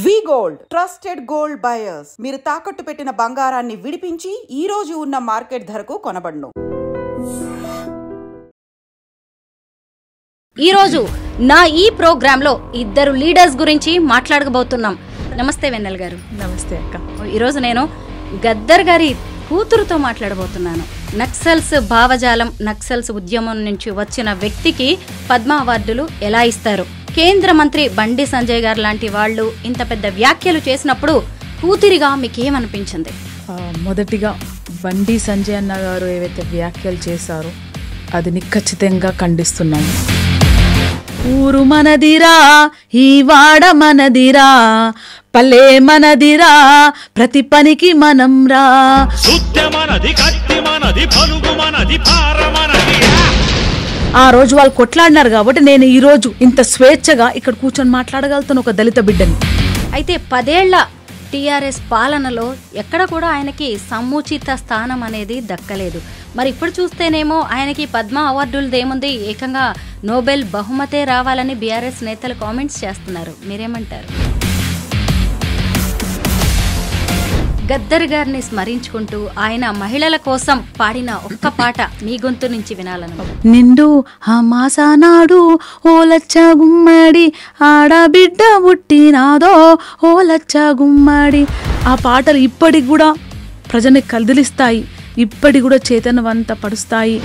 వి gold trusted gold buyers. మీరు తాకట్టు పెట్టిన బంగారాన్ని విడిపించి ఈ రోజు ఉన్న మార్కెట్ ధరకు కొనబడును. ఈరోజు నా ఈ ప్రోగ్రాంలో ఇద్దరు లీడర్స్ గురించి మాట్లాడబోతున్నాం. నమస్తే వెన్నెల గారు. నమస్తే అక్క. ఈరోజు నేను గద్దర్ గారి కూతురుతో మాట్లాడబోతున్నాను. నక్సల్స్ భావజాలం, నక్సల్స్ ఉద్యమం నుంచి వచ్చిన వ్యక్తికి పద్మ అవార్డులు ఎలా ఇస్తారు? కేంద్ర మంత్రి బండి సంజయ్ గారు లాంటి వాళ్ళు ఇంత పెద్ద వ్యాఖ్యలు చేసినప్పుడు కూతురిగా మీకేమనిపించింది? మొదటిగా బండి సంజయ్ అన్న గారు ఏవైతే వ్యాఖ్యలు చేశారో అది ఖచ్చితంగా ఖండిస్తున్నాము. ఊరు మనదిరా, ఈ వాడ మనదిరా, పల్లె మనదిరా, ప్రతి పనికి మనం రా. ఆ రోజు వాళ్ళు కొట్లాడినారు కాబట్టి నేను ఈ రోజు ఇంత స్వేచ్ఛగా ఇక్కడ కూర్చొని మాట్లాడగలుగుతాను, ఒక దళిత బిడ్డని. అయితే 10 ఏళ్ల టీఆర్ఎస్ పాలనలో ఎక్కడ కూడా ఆయనకి సముచిత స్థానం అనేది దక్కలేదు. మరి ఇప్పుడు చూస్తేనేమో ఆయనకి పద్మ అవార్డులదేముంది, ఏకంగా నోబెల్ బహుమతే రావాలని బీఆర్ఎస్ నేతలు కామెంట్స్ చేస్తున్నారు. మీరేమంటారు? గద్దర్ గారిని స్మరించుకుంటూ ఆయన మహిళల కోసం పాడిన ఒక్క పాట మీ గొంతు నుంచి వినాలను. నిండు మాసానాడు ఓలచ్చ గుమ్మడి, ఆడబిడ్డ పుట్టినాదో ఓలచ్చ గుమ్మడి. ఆ పాటలు ఇప్పటికి కూడా ప్రజల్ని కదిలిస్తాయి, ఇప్పటికి కూడా చైతన్యవంత పడుస్తాయి.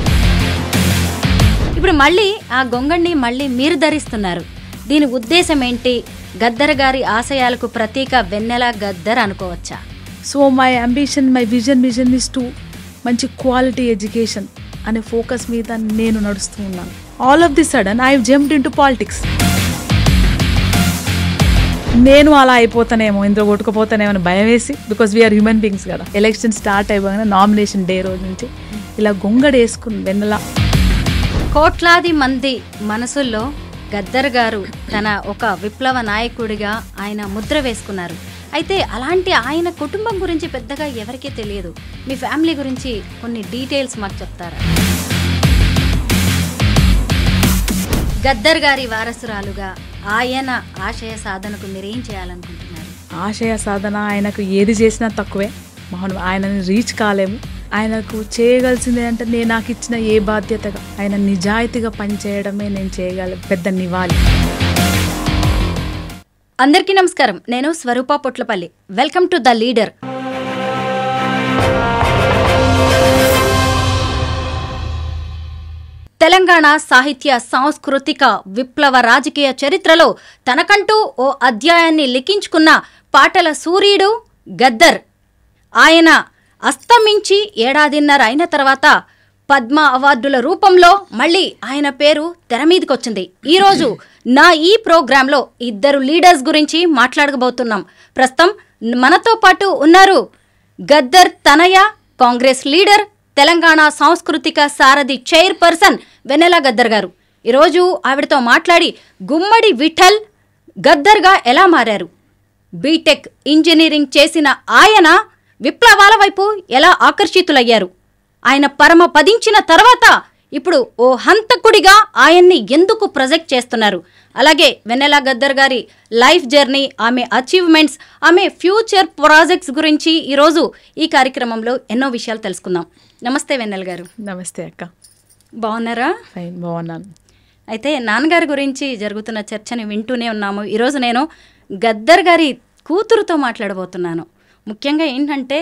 ఇప్పుడు మళ్ళీ ఆ గొంగణ్ణి మళ్ళీ మీరు ధరిస్తున్నారు. దీని ఉద్దేశం ఏంటి? గద్దర్ గారి ఆశయాలకు ప్రతీక వెన్నెల గద్దర్ అనుకోవచ్చా? So my ambition, my vision is to మంచి క్వాలిటీ ఎడ్యుకేషన్ అనే ఫోకస్ మీద నేను నడుస్తూ ఉన్నాను. All of the sudden I jumped in to politics. నేను అలా అయిపోతానేమో, ఇందులో కొట్టుకుపోతానేమో అని భయం వేసి, బికాస్ వీఆర్ హ్యూమన్ బీయింగ్స్ కదా. ఎలక్షన్ స్టార్ట్ అయిపోగానే నామినేషన్ డే రోజు నుంచి ఇలా గొంగడేసుకుని వెన్నెల. కోట్లాది మంది మనసుల్లో గద్దర్ గారు తన ఒక విప్లవ నాయకుడిగా ఆయన ముద్ర వేసుకున్నారు. అయితే అలాంటి ఆయన కుటుంబం గురించి పెద్దగా ఎవరికీ తెలియదు. మీ ఫ్యామిలీ గురించి కొన్ని డీటెయిల్స్ మాకు చెప్తారా? గద్దర్ గారి వారసురాలుగా ఆయన ఆశయ సాధనకు మీరేం చేయాలనుకుంటున్నారు? ఆశయ సాధన ఆయనకు ఏది చేసినా తక్కువే. మనం ఆయనని రీచ్ కాలేము. ఆయనకు చేయగలిసింది అంటే నేను నాకు ఇచ్చిన ఏ బాధ్యతగా ఆయన నిజాయితీగా పనిచేయడమే నేను చేయగల పెద్ద నివాళి. అందరికీ నమస్కారం. నేను Swaroopa Potlapalli. Welcome to the leader. Telangana సాహిత్య, సాంస్కృతిక, విప్లవ రాజకీయ చరిత్రలో తనకంటూ ఓ అధ్యాయాన్ని లిఖించుకున్న పాటల సూర్యుడు గద్దర్. ఆయన అస్తమించి 1.5 ఏడాది అయిన తర్వాత పద్మ అవార్డుల రూపంలో మళ్ళీ ఆయన పేరు తెర మీదకొచ్చింది. ఈరోజు నా ఈ ప్రోగ్రాంలో ఇద్దరు లీడర్స్ గురించి మాట్లాడబోతున్నాం. ప్రస్తుతం మనతో పాటు ఉన్నారు గద్దర్ తనయ, కాంగ్రెస్ లీడర్, తెలంగాణ సాంస్కృతిక సారథి చైర్పర్సన్ వెన్నెల గద్దర్ గారు. ఈరోజు ఆవిడతో మాట్లాడి గుమ్మడి విఠల్ గద్దర్గా ఎలా మారారు, బీటెక్ ఇంజనీరింగ్ చేసిన ఆయన విప్లవాల వైపు ఎలా ఆకర్షితులయ్యారు, ఆయన పరమ పదించిన తర్వాత ఇప్పుడు ఓ హంతకుడిగా ఆయన్ని ఎందుకు ప్రొజెక్ట్ చేస్తున్నారు, అలాగే వెన్నెల గద్దర్ గారి లైఫ్ జర్నీ, ఆమె అచీవ్మెంట్స్, ఆమె ఫ్యూచర్ ప్రాజెక్ట్స్ గురించి ఈరోజు ఈ కార్యక్రమంలో ఎన్నో విషయాలు తెలుసుకుందాం. నమస్తే వెన్నెల గారు. నమస్తే అక్క. బాగున్నారా? ఫైన్, బాగున్నాను. అయితే నాన్నగారి గురించి జరుగుతున్న చర్చని వింటూనే ఉన్నాము. ఈరోజు నేను గద్దర్ గారి కూతురుతో మాట్లాడబోతున్నాను. ముఖ్యంగా ఏంటంటే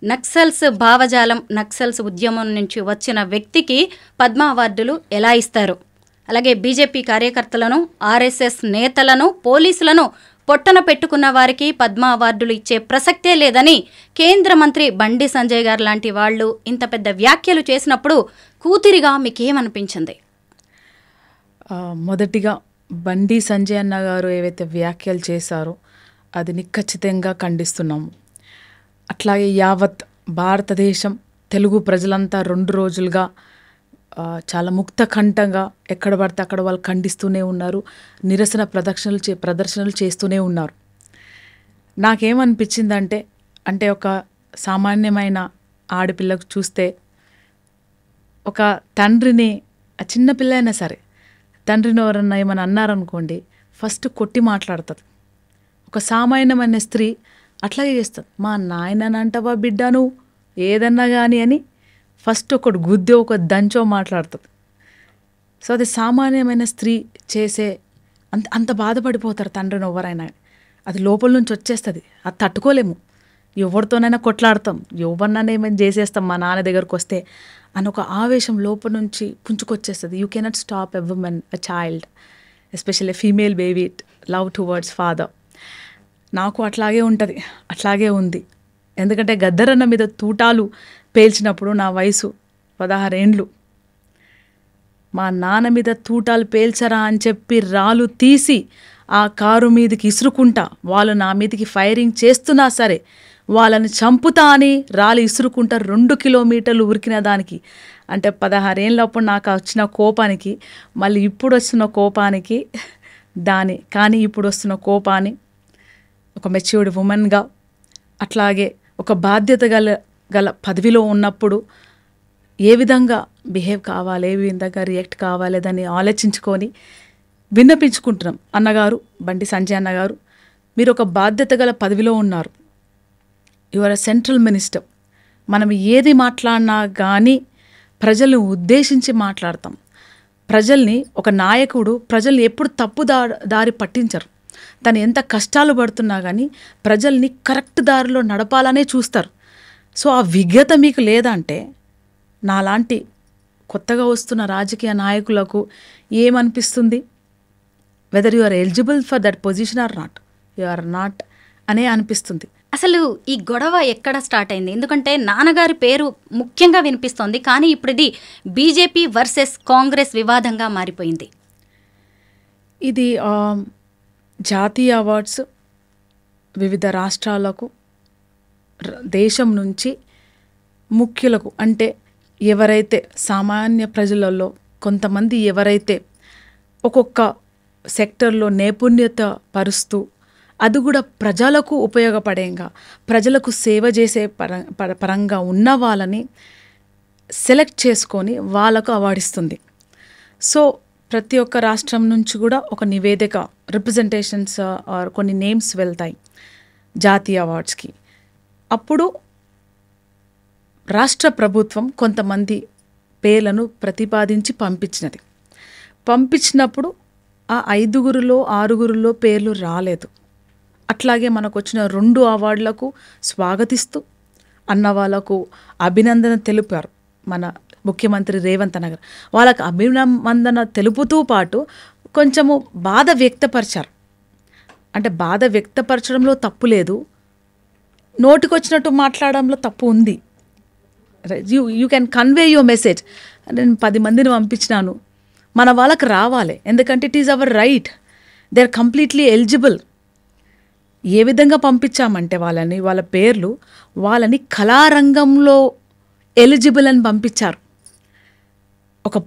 నక్సల్స్ భావజాలం, నక్సల్స్ ఉద్యమం నుంచి వచ్చిన వ్యక్తికి పద్మ అవార్డులు ఎలా ఇస్తారు, అలాగే బీజేపీ కార్యకర్తలను, ఆర్ఎస్ఎస్ నేతలను, పోలీసులను పొట్టన పెట్టుకున్న వారికి పద్మ అవార్డులు ఇచ్చే ప్రసక్తే లేదని కేంద్ర మంత్రి బండి సంజయ్ గారు లాంటి వాళ్ళు ఇంత పెద్ద వ్యాఖ్యలు చేసినప్పుడు కూతురిగా మీకేమనిపించింది? మొదటిగా బండి సంజయ్ అన్న గారు ఏవైతే వ్యాఖ్యలు చేశారో అది ఖచ్చితంగా ఖండిస్తున్నాము. అట్లాగే యావత్ భారతదేశం, తెలుగు ప్రజలంతా 2 రోజులుగా చాలా ముక్తకంఠంగా ఎక్కడ పడితే అక్కడ వాళ్ళు ఖండిస్తూనే ఉన్నారు, నిరసన ప్రదర్శనలు చేస్తూనే ఉన్నారు. నాకేమనిపించిందంటే, అంటే ఒక సామాన్యమైన ఆడపిల్లకు చూస్తే ఒక తండ్రిని, ఆ చిన్నపిల్ల అయినా సరే తండ్రిని ఎవరన్నా ఏమైనా అన్నారనుకోండి, ఫస్ట్ కొట్టి మాట్లాడుతుంది. ఒక సామాన్యమైన స్త్రీ అట్లాగే చేస్తుంది. మా నాయనని అంటావా బిడ్డను ఏదన్నా కానీ అని ఫస్ట్ ఒకటి గుద్దో ఒక దంచో మాట్లాడుతుంది. సో అది సామాన్యమైన స్త్రీ చేసే అంత బాధపడిపోతారు తండ్రిని ఎవరైనా. అది లోపల నుంచి వచ్చేస్తుంది, అది తట్టుకోలేము. ఎవరితోనైనా కొట్లాడతాం, ఎవరినైనా ఏమైనా చేసేస్తాం మా నాన్న దగ్గరకు వస్తే అని ఒక ఆవేశం లోపల నుంచి పుంజుకొచ్చేస్తుంది. You cannot stop a women, a child, especially female baby love towards father. నాకు అట్లాగే ఉంటుంది, అట్లాగే ఉంది. ఎందుకంటే గద్దరన్న మీద తూటాలు పేల్చినప్పుడు నా వయసు 16 ఏండ్లు. మా నాన్న మీద తూటాలు పేల్చరా అని చెప్పి రాళ్ళు తీసి ఆ కారు మీదకి ఇసురుకుంటా, వాళ్ళు నా మీదకి ఫైరింగ్ చేస్తున్నా సరే వాళ్ళని చంపుతా అని రాళ్ళు ఇసురుకుంటా 2 కిలోమీటర్లు ఉరికిన దానికి, అంటే 16 ఏళ్ళప్పుడు నాకు వచ్చిన కోపానికి మళ్ళీ ఇప్పుడు వస్తున్న కోపానికి కానీ ఇప్పుడు వస్తున్న కోపాన్ని ఒక మెచ్యూర్డ్ ఉమెన్గా, అట్లాగే ఒక బాధ్యత గల పదవిలో ఉన్నప్పుడు ఏ విధంగా బిహేవ్ కావాలి, ఏ విధంగా రియాక్ట్ కావాలి దాన్ని ఆలోచించుకొని విన్నపించుకుంటున్నాం. అన్నగారు, బండి సంజయ్ అన్నగారు, మీరు ఒక బాధ్యత గల పదవిలో ఉన్నారు. Your central minister. మనం ఏది మాట్లాడినా కానీ ప్రజలను ఉద్దేశించి మాట్లాడతాం. ప్రజల్ని, ఒక నాయకుడు ప్రజల్ని ఎప్పుడు తప్పు దారి పట్టించరు. తను ఎంత కష్టాలు పడుతున్నా కానీ ప్రజల్ని కరెక్ట్ దారిలో నడపాలనే చూస్తారు. సో ఆ విజ్ఞత మీకు లేదంటే నాలాంటి కొత్తగా వస్తున్న రాజకీయ నాయకులకు ఏమనిపిస్తుంది? Whether you are eligible for that position or not, you are not అనే అనిపిస్తుంది. అసలు ఈ గొడవ ఎక్కడ స్టార్ట్ అయింది? ఎందుకంటే నాన్నగారి పేరు ముఖ్యంగా వినిపిస్తోంది, కానీ ఇప్పుడు ఇది బీజేపీ వర్సెస్ కాంగ్రెస్ వివాదంగా మారిపోయింది. ఇది జాతీయ అవార్డ్స్ వివిధ రాష్ట్రాలకు, దేశం నుంచి ముఖ్యులకు, అంటే ఎవరైతే సామాన్య ప్రజలలో కొంతమంది ఎవరైతే ఒక్కొక్క సెక్టర్లో నైపుణ్యత పరుస్తూ అది కూడా ప్రజలకు ఉపయోగపడేగా, ప్రజలకు సేవ చేసే పరంగా ఉన్న వాళ్ళని సెలెక్ట్ చేసుకొని వాళ్ళకు అవార్డిస్తుంది. సో ప్రతి ఒక్క రాష్ట్రం నుంచి కూడా ఒక నివేదిక, రిప్రజెంటేషన్స్ ఆర్ కొన్ని నేమ్స్ వెళ్తాయి జాతీయ అవార్డ్స్కి. అప్పుడు రాష్ట్ర ప్రభుత్వం కొంతమంది పేర్లను ప్రతిపాదించి పంపించినప్పుడు ఆ 5గురిలో 6గురిలో పేర్లు రాలేదు. అట్లాగే మనకు వచ్చిన 2 అవార్డులకు స్వాగతిస్తూ అన్న వాళ్ళకు అభినందన తెలిపారు మన ముఖ్యమంత్రి రేవంత్ అన్న గారు. వాళ్ళకు అభినందన తెలుపుతూ పాటు కొంచెము బాధ వ్యక్తపరిచారు. అంటే బాధ వ్యక్తపరచడంలో తప్పు లేదు, నోటికొచ్చినట్టు మాట్లాడడంలో తప్పు ఉంది. You can convey your message. నేను 10 మందిని పంపించినాను, మన వాళ్ళకి రావాలి, ఎందుకంటే it is our right, they are completely eligible. ఏ విధంగా పంపించామంటే వాళ్ళ పేర్లు వాళ్ళని కళారంగంలో ఎలిజిబుల్ అని పంపించారు. ఒక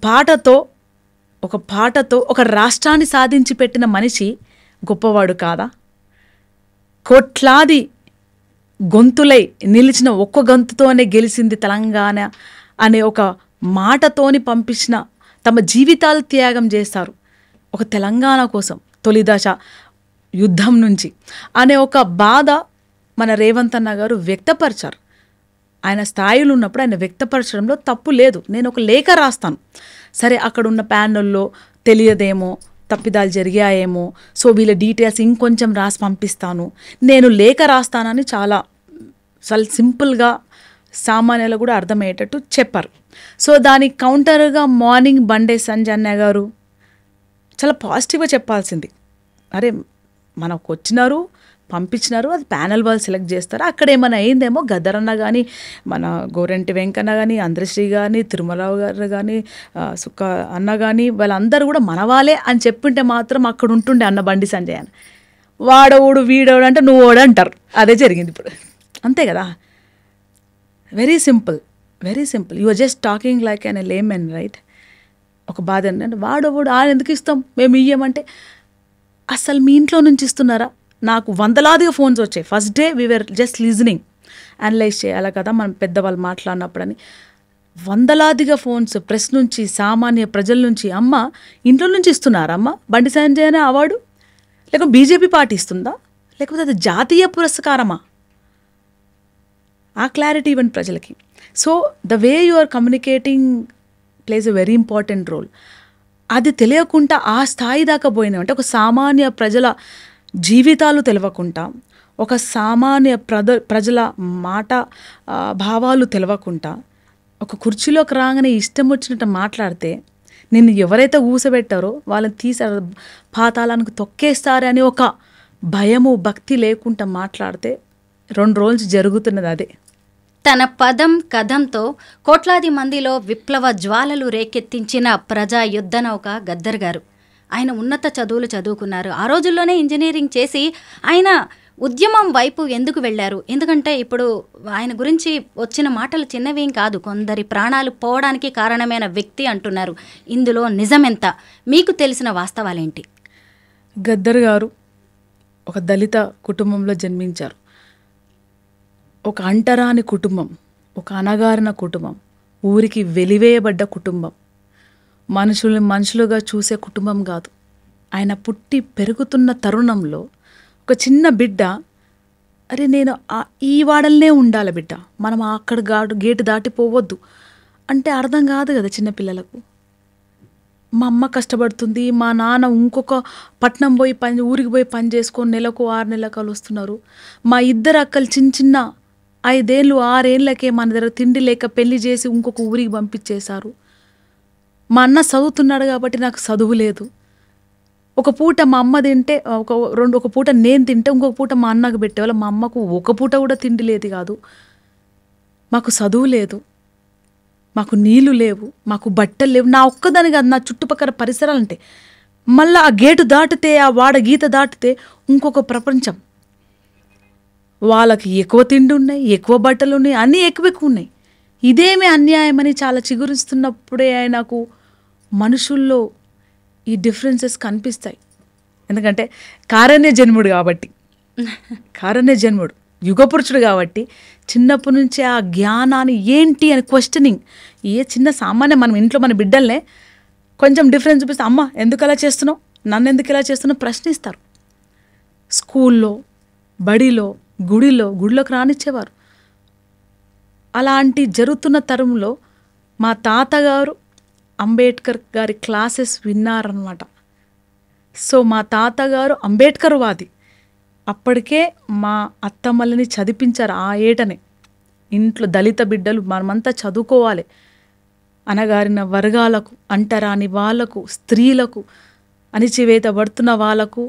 పాటతో ఒక రాష్ట్రాన్ని సాధించి పెట్టిన మనిషి గొప్పవాడు కాదా? కోట్లాది గొంతులై నిలిచిన ఒక్క గొంతుతోనే గెలిచింది తెలంగాణ అనే ఒక మాటతోని పంపించిన, తమ జీవితాలు త్యాగం చేస్తారు ఒక తెలంగాణ కోసం, తొలి దశ యుద్ధం నుంచి అనే ఒక బాధ మన రేవంత్ అన్న గారు వ్యక్తపరిచారు. ఆయన స్థాయిలో ఉన్నప్పుడు ఆయన వ్యక్తపరచడంలో తప్పు లేదు. నేను ఒక లేఖ రాస్తాను, సరే అక్కడ ఉన్న ప్యానెల్లో తెలియదేమో, తప్పిదాలు జరిగాయేమో, సో వీళ్ళ డీటెయిల్స్ ఇంకొంచెం రాసి పంపిస్తాను, నేను లేఖ రాస్తానని చాలా సింపుల్గా సామాన్యులు కూడా అర్థమయ్యేటట్టు చెప్పారు. సో దానికి కౌంటర్గా మార్నింగ్ బండి సంజయ్ అన్న గారు చాలా పాజిటివ్గా చెప్పాల్సింది. అరే మనకు వచ్చినారు, పంపించినారు, అది ప్యానెల్ వాళ్ళు సెలెక్ట్ చేస్తారు, అక్కడ ఏమైనా అయిందేమో, గద్దరన్న కానీ, మన గోరెంటి వెంకన్న కానీ, అందరిశ్రీ కానీ, తిరుమలరావు గారు కానీ, సుక్క అన్న కానీ, వాళ్ళందరూ కూడా మనవాలే అని చెప్పింటే మాత్రం అక్కడ ఉంటుండే అన్న బండి సంజయ్ అని. వాడోడు వీడోడు అంటే నువ్వు ఓడు అంటారు. అదే జరిగింది ఇప్పుడు, అంతే కదా. Very simple, you are just talking like an a layman, right? ఒక బాధ అంటే వాడోడు ఆయన ఎందుకు ఇస్తాం, మేము ఇయ్యమంటే అసలు మీ ఇంట్లో నుంచి ఇస్తున్నారా? నాకు వందలాదిగా ఫోన్స్ వచ్చాయి. First day we are just listening, analyse చేయాలి కదా మనం పెద్దవాళ్ళు మాట్లాడినప్పుడని. వందలాదిగా ఫోన్స్ ప్రెస్ నుంచి, సామాన్య ప్రజల నుంచి, అమ్మ ఇంట్లో నుంచి ఇస్తున్నారమ్మ బండి సంజయ్ అనే అవార్డు, లేక బీజేపీ పార్టీ ఇస్తుందా, లేకపోతే అది జాతీయ పురస్కారమా? ఆ క్లారిటీ ఇవ్వండి ప్రజలకి. So the way you are communicating plays a very important role. అది తెలియకుండా ఆ స్థాయి దాకా పోయినామంటే ఒక సామాన్య ప్రజల జీవితాలు తెలియకుండా, ఒక సామాన్య ప్రజల మాట భావాలు తెలియకుండా ఒక కుర్చీలోకి రాగానే ఇష్టం వచ్చినట్టు మాట్లాడితే నిన్ను ఎవరైతే ఊసబెట్టారో వాళ్ళని తీసి పాతాళానికి తొక్కేస్తారని అని ఒక భయము భక్తి లేకుండా మాట్లాడితే 2 రోజులు జరుగుతున్నది అదే. తన పదం కథంతో కోట్లాది మందిలో విప్లవ జ్వాలలు రేకెత్తించిన ప్రజా యుద్ధ నౌక గద్దర్ గారు. ఆయన ఉన్నత చదువులు చదువుకున్నారు. ఆ రోజుల్లోనే ఇంజనీరింగ్ చేసి ఆయన ఉద్యమం వైపు ఎందుకు వెళ్ళారు? ఎందుకంటే ఇప్పుడు ఆయన గురించి వచ్చిన మాటలు చిన్నవేం కాదు, కొందరి ప్రాణాలు పోవడానికి కారణమైన వ్యక్తి అంటున్నారు. ఇందులో నిజమెంత? మీకు తెలిసిన వాస్తవాలేంటి? గద్దర్ గారు ఒక దళిత కుటుంబంలో జన్మించారు. ఒక అంటరాని కుటుంబం, ఒక అణగారిన కుటుంబం, ఊరికి వెలివేయబడ్డ కుటుంబం, మనుషుల్ని మనుషులుగా చూసే కుటుంబం కాదు. ఆయన పుట్టి పెరుగుతున్న తరుణంలో ఒక చిన్న బిడ్డ, అరే నేను ఈ వాడల్నే ఉండాలి బిడ్డ, మనం అక్కడ గేటు దాటిపోవద్దు అంటే అర్థం కాదు కదా చిన్నపిల్లలకు. మా అమ్మ కష్టపడుతుంది, మా నాన్న ఇంకొక పట్నం పోయి ఊరికి పోయి పని చేసుకొని నెలకు 6 నెలలు వస్తున్నారు. మా ఇద్దరు అక్కలు చిన్న 5 ఏళ్ళు 6 ఏళ్ళకే మన దగ్గర తిండి లేక పెళ్లి చేసి ఇంకొక ఊరికి పంపించేశారు. మా అన్న చదువుతున్నాడు కాబట్టి నాకు చదువు లేదు. ఒక పూట మా అమ్మ తింటే ఒక పూట నేను తింటే ఇంకొక పూట మా అన్నకు పెట్టేవాళ్ళ. మా అమ్మకు ఒక పూట కూడా తిండి లేదు కాదు. మాకు చదువు లేదు, మాకు నీళ్లు లేవు, మాకు బట్టలు లేవు. నా ఒక్కదాని కాదు, నా చుట్టుపక్కల పరిసరాలు అంటే మళ్ళీ ఆ గేటు దాటితే, ఆ వాడ గీత దాటితే ఇంకొక ప్రపంచం. వాళ్ళకి ఎక్కువ తిండి ఉన్నాయి, ఎక్కువ బట్టలు ఉన్నాయి, అన్నీ ఎక్కువ ఉన్నాయి. ఇదేమీ అన్యాయం అని చాలా చిగురిస్తున్నప్పుడే ఆయనకు మనుషుల్లో ఈ డిఫరెన్సెస్ కనిపిస్తాయి. ఎందుకంటే కారణ్య జన్ముడు కాబట్టి, కారణ్య జన్ముడు యుగపురుషుడు కాబట్టి చిన్నప్పటి నుంచే ఆ జ్ఞానాన్ని ఏంటి అని క్వశ్చనింగ్. ఏ చిన్న సామాన్య మనం ఇంట్లో మన బిడ్డల్నే కొంచెం డిఫరెన్స్ చూపిస్తే, అమ్మ ఎందుకు అలా చేస్తున్నావు, నన్ను ఎందుకు ఇలా చేస్తున్నావు ప్రశ్నిస్తారు. స్కూల్లో, బడిలో, గుడిలోకి రానిచ్చేవారు. అలాంటి జరుగుతున్న తరంలో మా తాతగారు అంబేద్కర్ గారి క్లాసెస్ విన్నారనమాట. సో మా తాతగారు అంబేద్కర్ వాది. అప్పటికే మా అత్తమ్మల్ని చదివించారు ఆ ఏటనే. ఇంట్లో దళిత బిడ్డలు మనమంతా చదువుకోవాలి, అనగారిన వర్గాలకు, అంటరాని వాళ్ళకు, స్త్రీలకు, అణిచివేతబడుతున్న వాళ్ళకు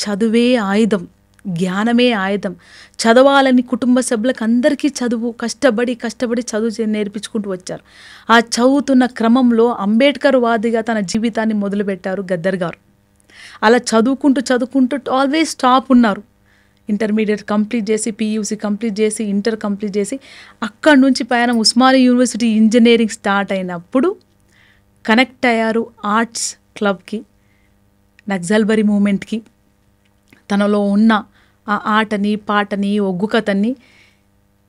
చదువే ఆయుధం, జ్ఞానమే ఆయుధం. చదవాలని కుటుంబ సభ్యులకు అందరికీ చదువు కష్టపడి చదువు నేర్పించుకుంటూ వచ్చారు. ఆ చదువుతున్న క్రమంలో అంబేద్కర్ వాదిగా తన జీవితాన్ని మొదలుపెట్టారు గద్దర్ గారు. అలా చదువుకుంటూ ఆల్వేస్ టాప్ ఉన్నారు. ఇంటర్మీడియట్ కంప్లీట్ చేసి, PUC కంప్లీట్ చేసి, ఇంటర్ కంప్లీట్ చేసి అక్కడి నుంచి పైన ఉస్మానియా యూనివర్సిటీ ఇంజనీరింగ్ స్టార్ట్ అయినప్పుడు కనెక్ట్ అయ్యారు ఆర్ట్స్ క్లబ్కి, నక్సల్బరీ మూమెంట్కి. తనలో ఉన్న ఆ ఆటని, పాటని, ఒగ్గు కథని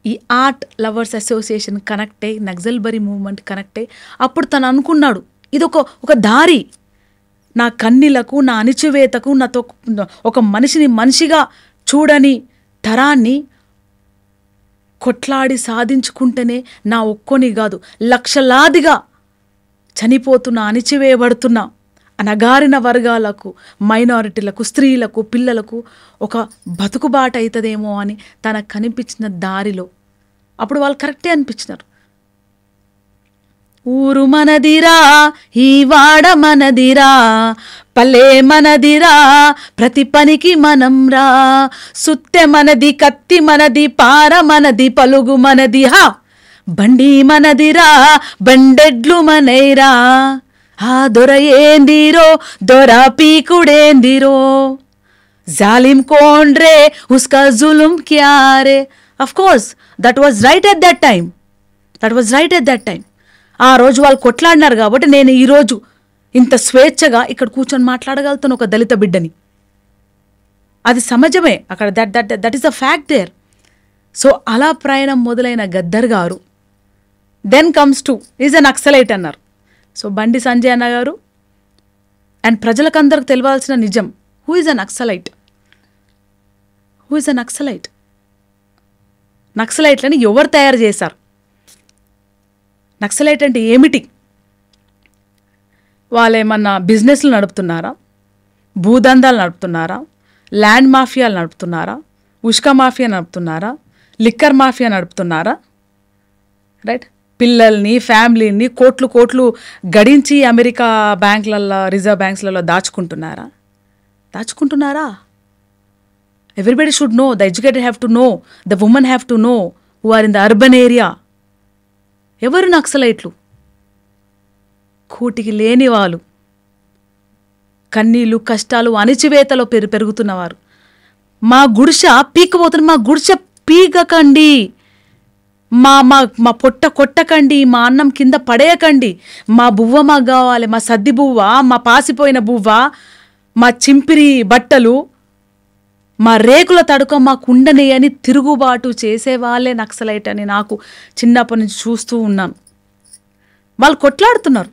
ఈ ఆర్ట్ లవర్స్ అసోసియేషన్ కనెక్ట్ అయ్యి, నక్సల్బరీ మూవ్మెంట్ కనెక్ట్ అయ్యి, అప్పుడు తను అనుకున్నాడు ఇది ఒక దారి, నా కన్నీలకు, నా అణిచివేతకు, నాతో ఒక మనిషిని మనిషిగా చూడని తరాన్ని కొట్లాడి సాధించుకుంటేనే నా ఒక్కొని కాదు, లక్షలాదిగా చనిపోతున్న, అణిచివేయబడుతున్న అనగారిన వర్గాలకు, మైనారిటీలకు, స్త్రీలకు, పిల్లలకు ఒక బతుకుబాట అవుతుందేమో అని తనకు కనిపించిన దారిలో అప్పుడు వాళ్ళు కరెక్టే అనిపించినారు. ఊరు మనదిరా, ఈ వాడ మనదిరా, పల్లె మనదిరా, ప్రతి పనికి మనం రా, సుత్తె మనది, కత్తి మనది, పార మనది, పలుగు మనది, హా బండి మనదిరా, బండెడ్లు మనైరా, ఆ దొర ఏందిరో, దొర పీకుడేందిరో, జాలిం కోన్ రే, ఉస్కా జులుం క్యా రే. Of course that was right at that time. ఆ రోజు వాళ్ళు కొట్లాడినారు కాబట్టి నేను ఈరోజు ఇంత స్వేచ్ఛగా ఇక్కడ కూర్చొని మాట్లాడగలుగుతాను ఒక దళిత బిడ్డని. అది సమాజమే అక్కడ, that is a fact there. So అలా ప్రయాణం మొదలైన గద్దర్ గారు then comes to is a Naxalite అన్నారు. సో బండి సంజయ్ అన్న గారు అండ్ ప్రజలకందరికి తెలియాల్సిన నిజం, who is a Naxalite. Who is a Naxalite? నక్సలైట్లని ఎవరు తయారు చేశారు? నక్సలైట్ అంటే ఏమిటి? వాళ్ళు ఏమన్నా బిజినెస్లు నడుపుతున్నారా? భూదందాలు నడుపుతున్నారా? ల్యాండ్ మాఫియాలు నడుపుతున్నారా? ఉష్క మాఫియా నడుపుతున్నారా? లిక్కర్ మాఫియా నడుపుతున్నారా? రైట్, పిల్లల్ని ఫ్యామిలీని కోట్లు కోట్లు గడించి అమెరికా బ్యాంకులలో రిజర్వ్ బ్యాంక్స్లలో దాచుకుంటున్నారా? Everybody should know, the educated have to know, the women have to know who are in the urban area. ఎవరు నక్సలైట్లు? కూటికి లేని వాళ్ళు, కన్నీళ్ళు కష్టాలు అణిచివేతలో పెరుగుతున్నవారు. మా గుడిసె పీకపోతున్న, మా గుడిసె పీకకండి, మా మా మా పొట్ట కొట్టకండి, మా అన్నం కింద పడేయకండి, మా బువ్వ మాకు కావాలి, మా సద్ది బువ్వ, మా పాసిపోయిన బువ్వ, మా చింపిరి బట్టలు, మా రేకుల తడుక మాకు ఉండని అని తిరుగుబాటు చేసేవాళ్ళే నక్సలైట్ అని నాకు చిన్నప్పటి నుంచి చూస్తూ ఉన్నాను. వాళ్ళు కొట్లాడుతున్నారు,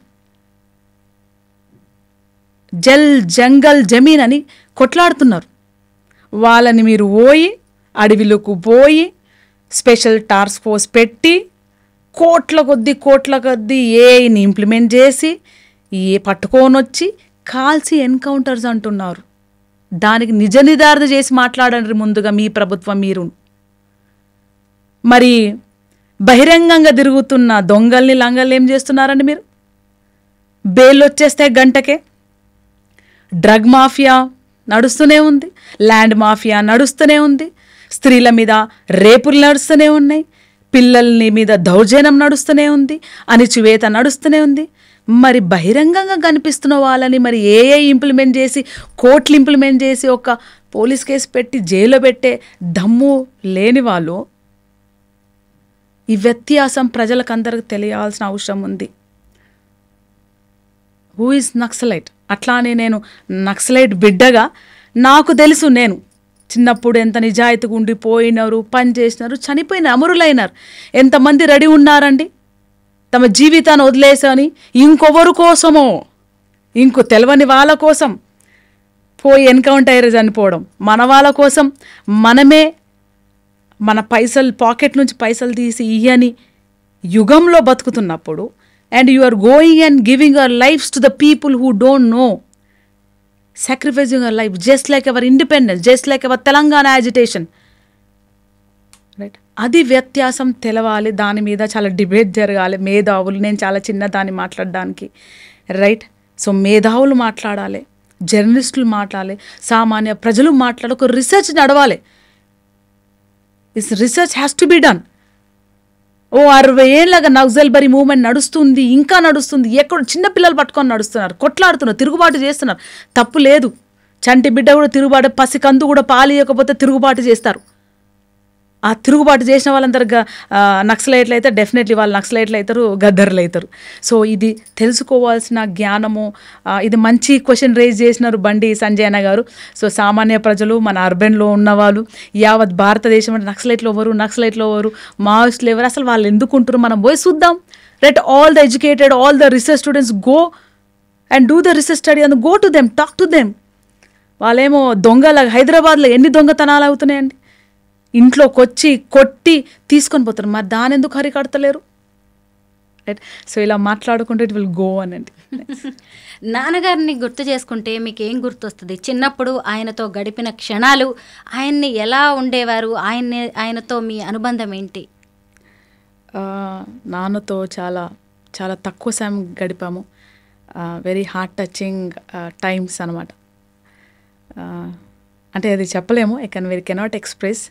జల్ జంగల్ జమీన్ అని కొట్లాడుతున్నారు. వాళ్ళని మీరు పోయి అడవిలోకి పోయి స్పెషల్ టాస్క్ ఫోర్స్ పెట్టి కోట్ల కొద్దీ ఏని ఇంప్లిమెంట్ చేసి పట్టుకొని వచ్చి కాల్చి ఎన్కౌంటర్స్ అంటున్నారు. దానికి నిజ నిర్ధారణ చేసి మాట్లాడండి ముందుగా మీ ప్రభుత్వం. మీరు మరి బహిరంగంగా తిరుగుతున్న దొంగల్ని లంగల్ని ఏం చేస్తున్నారండి మీరు? బెయిల్ వచ్చేస్తే గంటకే. డ్రగ్ మాఫియా నడుస్తూనే ఉంది, ల్యాండ్ మాఫియా నడుస్తూనే ఉంది, స్త్రీల మీద రేపులు నడుస్తూనే ఉన్నాయి, పిల్లల్ని మీద దౌర్జన్యం నడుస్తూనే ఉంది, అణిచివేత నడుస్తూనే ఉంది. మరి బహిరంగంగా కనిపిస్తున్న వాళ్ళని మరి ఇంప్లిమెంట్ చేసి కోర్టులు ఇంప్లిమెంట్ చేసి ఒక పోలీస్ కేసు పెట్టి జైల్లో పెట్టే దమ్ము లేని వాళ్ళు. ఈ వ్యత్యాసం ప్రజలకు అందరికి తెలియాల్సిన అవసరం ఉంది. Who is naxalite? అట్లానే నేను నక్సలైట్ బిడ్డగా నాకు తెలుసు, నేను చిన్నప్పుడు ఎంత నిజాయితీగా ఉండిపోయినారు, పని చేసినారు, చనిపోయిన అమరులైనారు. ఎంతమంది రెడీ ఉన్నారండి తమ జీవితాన్ని వదిలేసని ఇంకొవరి కోసమో, ఇంకో తెలవని వాళ్ళ కోసం పోయి ఎన్కౌంటర్ చనిపోవడం, మన వాళ్ళ కోసం మనమే మన పైసలు పాకెట్ నుంచి పైసలు తీసి ఇయ్యని యుగంలో బతుకుతున్నప్పుడు, and you are going and giving your lives to the people who don't know, sacrificing your life just like our independence, just like our Telangana agitation, right? అది వ్యత్యాసం తెలవాలి. దాని మీద చాలా డిబేట్ జరగాలి. మేధావులు, నేను చాలా చిన్న దాన్ని మాట్లాడడానికి, రైట్? సో మేధావులు మాట్లాడాలి, జర్నలిస్టులు మాట్లాడాలి, సామాన్య ప్రజలు మాట్లాడాలి, ఒక రీసెర్చ్ నడవాలి. This research has to be done. 60 ఏళ్ళగా నక్సల్బరీ మూవ్మెంట్ నడుస్తుంది, ఇంకా నడుస్తుంది. ఎక్కడ చిన్నపిల్లలు పట్టుకొని నడుస్తున్నారు, కొట్లాడుతున్నారు, తిరుగుబాటు చేస్తున్నారు. తప్పు లేదు. చంటి బిడ్డ కూడా తిరుగుబాటు, పసికందు కూడా పాలియకపోతే తిరుగుబాటు చేస్తారు. ఆ తిరుగుబాటు చేసిన వాళ్ళందరూ నక్సలైట్లు అయితే డెఫినెట్లీ వాళ్ళు నక్సలైట్లు అవుతారు, గద్దర్లు అవుతారు. సో ఇది తెలుసుకోవాల్సిన జ్ఞానము. ఇది మంచి క్వశ్చన్ రేజ్ చేసినారు బండి సంజయ్ అన్న గారు. సో సామాన్య ప్రజలు, మన అర్బన్లో ఉన్నవాళ్ళు, యావత్ భారతదేశం అంటే నక్సలైట్లు ఎవరు, మావోయిస్టులు ఎవరు, అసలు వాళ్ళు ఎందుకు ఉంటారు, మనం పోయి చూద్దాం. Right, all the educated, all the research students go and do the research study and go to them, talk to them. వాళ్ళేమో దొంగలాగా హైదరాబాద్లో ఎన్ని దొంగతనాలు అవుతున్నాయండి, ఇంట్లోకి వచ్చి కొట్టి తీసుకొని పోతారు. మరి దాని ఎందుకు హరికడతలేరు? రైట్, సో ఇలా మాట్లాడుకుంటే ఇట్ విల్ గో అనండి. నాన్నగారిని గుర్తు చేసుకుంటే మీకు ఏం గుర్తొస్తుంది? చిన్నప్పుడు ఆయనతో గడిపిన క్షణాలు, ఆయన్ని ఎలా ఉండేవారు, ఆయనతో మీ అనుబంధం ఏంటి? నాన్నతో చాలా చాలా తక్కువ సమయం గడిపాము. వెరీ హార్ట్ టచింగ్ టైమ్స్ అనమాట. అంటే అది చెప్పలేము, we cannot express,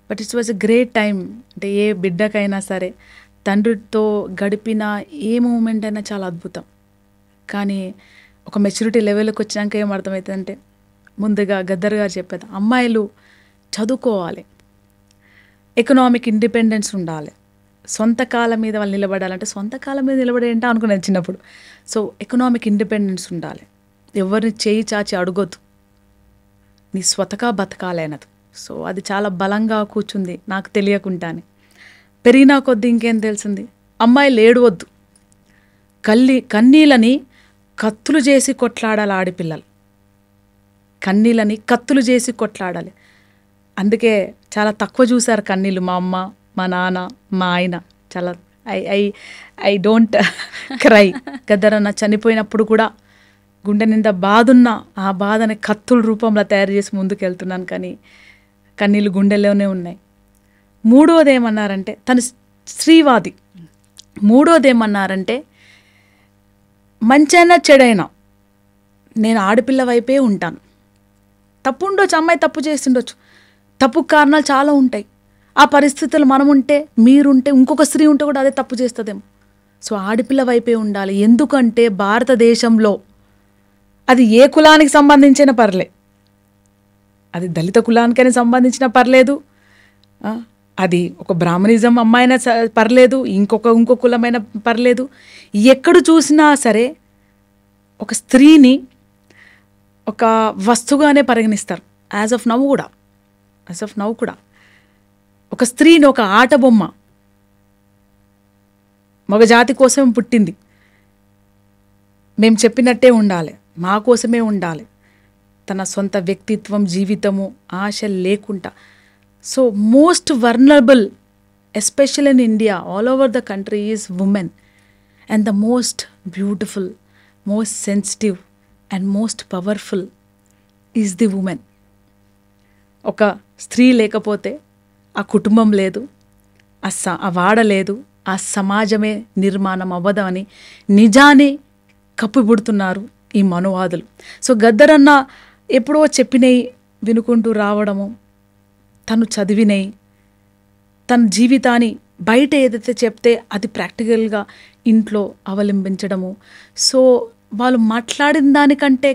but it's was a great time. అంటే ఏ బిడ్డకైనా సరే తండ్రితో గడిపిన ఏ మూమెంట్ అయినా చాలా అద్భుతం. కానీ ఒక మెచ్యూరిటీ లెవెల్కి వచ్చినాక ఏం అర్థమవుతుందంటే, ముందుగా గద్దర్ గారు చెప్పేది, అమ్మాయిలు చదువుకోవాలి, ఎకనామిక్ ఇండిపెండెన్స్ ఉండాలి, సొంత కాళ్ళ మీద వాళ్ళు నిలబడాలంటే, సొంత కాళ్ళ మీద నిలబడేంటో అనుకునేది చిన్నప్పుడు. సో ఎకనామిక్ ఇండిపెండెన్స్ ఉండాలి, ఎవరిని చేయి చాచి అడగొద్దు, నీ స్వతగా బతకాలన్నది. సో అది చాలా బలంగా కూర్చుంది నాకు తెలియకుండానే. పెరిగినా కొద్దీ ఇంకేం తెలిసింది, అమ్మాయిలు ఏడవద్దు, కన్నీళ్ళని కత్తులు చేసి కొట్లాడాలి ఆడపిల్లలు, కన్నీళ్ళని కత్తులు చేసి కొట్లాడాలి. అందుకే చాలా తక్కువ చూశారు కన్నీళ్ళు మా అమ్మ, మా నాన్న, మా ఆయన. చాలా ఐ డోంట్ క్రై. గద్దర్ అన్న చనిపోయినప్పుడు కూడా గుండె నిండా బాధున్న ఆ బాధని కత్తుల రూపంలో తయారు చేసి ముందుకెళ్తున్నాను, కానీ కన్నీళ్ళు గుండెల్లోనే ఉన్నాయి. మూడోది ఏమన్నారంటే, తను స్త్రీవాది. మూడోది ఏమన్నారంటే, మంచైనా చెడైనా నేను ఆడపిల్ల వైపే ఉంటాను. తప్పు ఉండొచ్చు, అమ్మాయి తప్పు చేస్తుండొచ్చు, తప్పు కారణాలు చాలా ఉంటాయి. ఆ పరిస్థితులు మనం ఉంటే, మీరుంటే, ఇంకొక స్త్రీ ఉంటే కూడా అదే తప్పు చేస్తుందేమో. సో ఆడపిల్ల వైపే ఉండాలి. ఎందుకంటే భారతదేశంలో అది ఏ కులానికి సంబంధించిన పర్లే, అది దళిత కులానికైనా సంబంధించిన పర్లేదు, అది ఒక బ్రాహ్మణిజం అమ్మాయినా పర్లేదు, ఇంకొక కులమైన పర్లేదు, ఎక్కడ చూసినా సరే ఒక స్త్రీని ఒక వస్తువుగానే పరిగణిస్తారు. యాజ్ ఆఫ్ నౌ కూడా ఒక స్త్రీని ఒక ఆట బొమ్మ, మగ జాతి కోసమే పుట్టింది, మేము చెప్పినట్టే ఉండాలి, మా కోసమే ఉండాలి, తన సొంత వ్యక్తిత్వం, జీవితము, ఆశ లేకుండా. So most vulnerable, especial in India, all over the country, is women. And the most beautiful, most sensitive and most powerful is the women. ఒక స్త్రీ లేకపోతే ఆ కుటుంబం లేదు, ఆ వాడ లేదు, ఆ సమాజమే నిర్మాణం అవ్వదని నిజాన్ని కప్పిపుడుతున్నారు ఈ మనువాదులు. సో గద్దర్ అన్న ఎప్పుడో చెప్పినవి వినుకుంటూ రావడము, తను చదివినవి, తన జీవితాన్ని బయట ఏదైతే చెప్తే అది ప్రాక్టికల్గా ఇంట్లో అవలంబించడము. సో వాళ్ళు మాట్లాడిన దానికంటే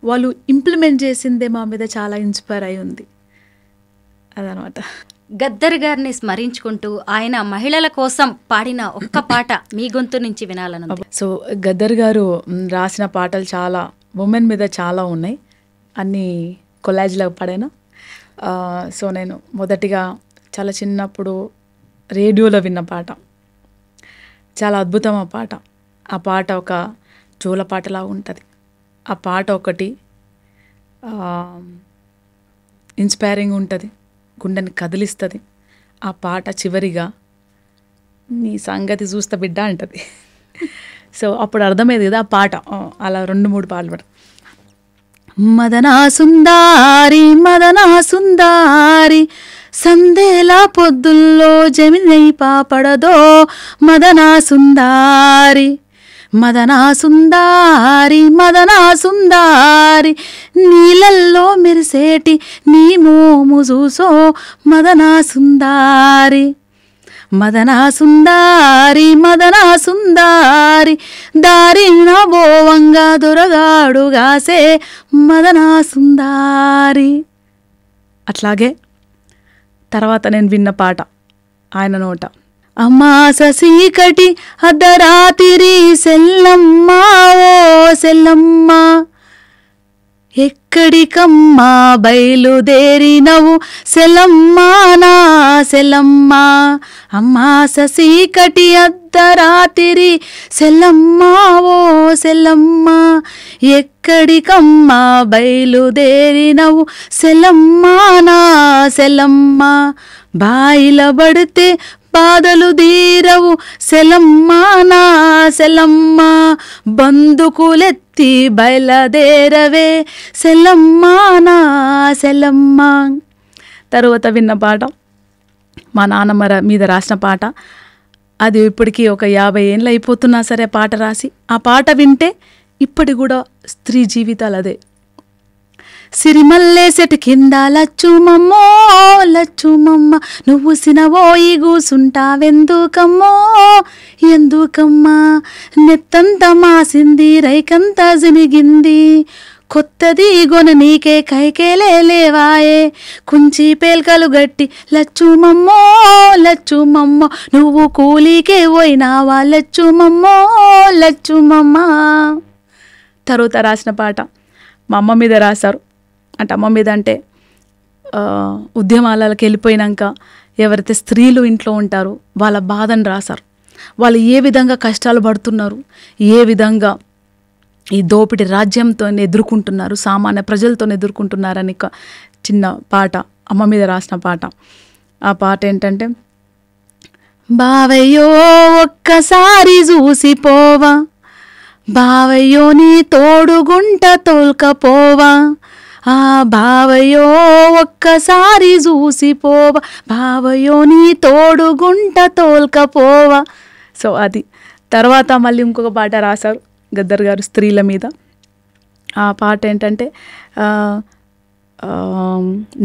వాళ్ళు ఇంప్లిమెంట్ చేసిందే మా మీద చాలా ఇన్స్పైర్ అయి ఉంది. అదనమాట. గద్దర్ గారిని స్మరించుకుంటూ ఆయన మహిళల కోసం పాడిన ఒక్క పాట మీ గొంతు నుంచి వినాలని. సో గద్దర్ గారు రాసిన పాటలు చాలా ఉమెన్ మీద చాలా ఉన్నాయి, అన్నీ కొలాజ్లో పాడాను. సో నేను మొదటిగా చాలా చిన్నప్పుడు రేడియోలో విన్న పాట, చాలా అద్భుతం ఆ పాట ఒక జోల పాటలా ఉంటుంది. ఆ పాట ఒకటి ఇన్స్పైరింగ్ ఉంటుంది, గుండెని కదిలిస్తుంది. ఆ పాట చివరిగా నీ సంగతి చూస్తా బిడ్డ అంటది. సో అప్పుడు అర్థమయ్యేది కదా ఆ పాట. అలా 2-3 పాటలు పాట. మదనా సుందారి మదనా సుందారి సందేలా పొద్దుల్లో జమినై పాపడదో మదనా సుందారి మదనా సుందారి మదనా సుందారి నీళ్ళల్లో మెరిసేటి నీ మోము చూసో మదనా సుందారి మదనా సుందారి మదనా సుందారి దారిన బోవంగా దొరగాడుగాసే మదనా సుందారి. అట్లాగే తర్వాత నేను విన్న పాట ఆయన నోట, అమాస సీకటి అర్ధరాతిరి సెల్లమ్మ ఓ సెల్లమ్మ ఎక్కడికమ్మా బయలుదేరినవు సెల్లమ్మ నా సెల్లమ్మ అమాస సీకటి అర్ధరాతిరి సెల్లమ్మ ఓ సెల్లమ్మ ఎక్కడికమ్మా బయలుదేరినవు సెల్లమ్మ నా సెల్లమ్మ బాయిల పడితే బాధలు తీరవు సెలమ్మ నా సెలమ్మ బందుకులెత్తి బయలుదేరవే సెలమ్మ నా సెలమ్మ. తర్వాత విన్న పాట మా నాన్నమ్మ మీద రాసిన పాట. అది ఇప్పటికీ ఒక 50 ఏళ్ళు అయిపోతున్నా సరే పాట రాసి, ఆ పాట వింటే ఇప్పటి కూడా స్త్రీ జీవితాలు అదే. సిరిమల్లే సెటు కింద లచ్చుమమ్మో లచ్చుమమ్మ నువ్వు సినబోయి కూసుంటావెందుకమ్మో ఎందుకమ్మా నెత్తంత మాసింది రైకంత జినిగింది కొత్తది గొన నీకే కైకేలే లేవాయే కుంచి పేల్కలు గట్టి లచ్చుమమ్మో లచ్చుమమ్మో నువ్వు కూలీకే పోయినావా లచ్చుమమ్మో లచ్చుమమ్మ. తర్వాత రాసిన పాట మా అమ్మ మీద రాశారు. అంటే అమ్మ మీద అంటే ఉద్యమాలకు వెళ్ళిపోయినాక ఎవరైతే స్త్రీలు ఇంట్లో ఉంటారో వాళ్ళ బాధను రాశారు. వాళ్ళు ఏ విధంగా కష్టాలు పడుతున్నారు, ఏ విధంగా ఈ దోపిడి రాజ్యంతో ఎదుర్కొంటున్నారు, సామాన్య ప్రజలతో ఎదుర్కొంటున్నారని చిన్న పాట అమ్మ మీద రాసిన పాట. ఆ పాట ఏంటంటే, బావయ్యో ఒక్కసారి చూసిపోవా, బావయ్యో నీ తోడుగుంట తోల్కపోవా, ఆ బావయ్యో ఒక్కసారి చూసిపోవా, బావయ్యో నీ తోడుగుంట తోల్కపోవా. సో అది తర్వాత మళ్ళీ ఇంకొక పాట రాశారు గద్దర్ గారు స్త్రీల మీద. ఆ పాట ఏంటంటే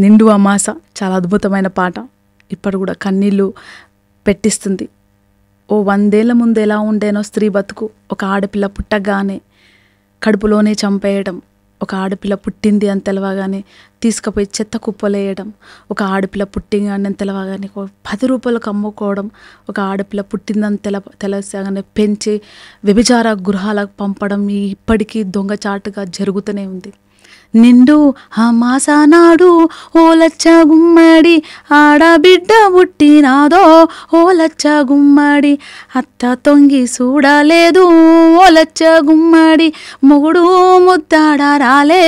నిండు అమాస. చాలా అద్భుతమైన పాట. ఇప్పుడు కూడా కన్నీళ్ళు పెట్టిస్తుంది. ఓ 100 ఏళ్ల ముందు ఎలా ఉండేనో స్త్రీ బతుకు, ఒక ఆడపిల్ల పుట్టగానే కడుపులోనే చంపేయడం, ఒక ఆడపిల్ల పుట్టింది అని తెలవగానే తీసుకుపోయి చెత్త కుప్పలేయడం, ఒక ఆడపిల్ల పుట్టింది అని తెలవగానే 10 రూపాయలకు అమ్ముకోవడం, ఒక ఆడపిల్ల పుట్టిందని తెలిసగానే పెంచి వ్యభిచార గృహాలకు పంపడం ఇప్పటికీ దొంగచాటుగా జరుగుతూనే ఉంది. నిండు అమాస నాడు ఓలచ్చ గుమ్మడి, ఆడబిడ్డ పుట్టినాదో ఓలచ్చ గుమ్మడి, అత్త తొంగి చూడలేదు ఓలచ్చ గుమ్మడి, మొగుడు ముద్దాడ రాలే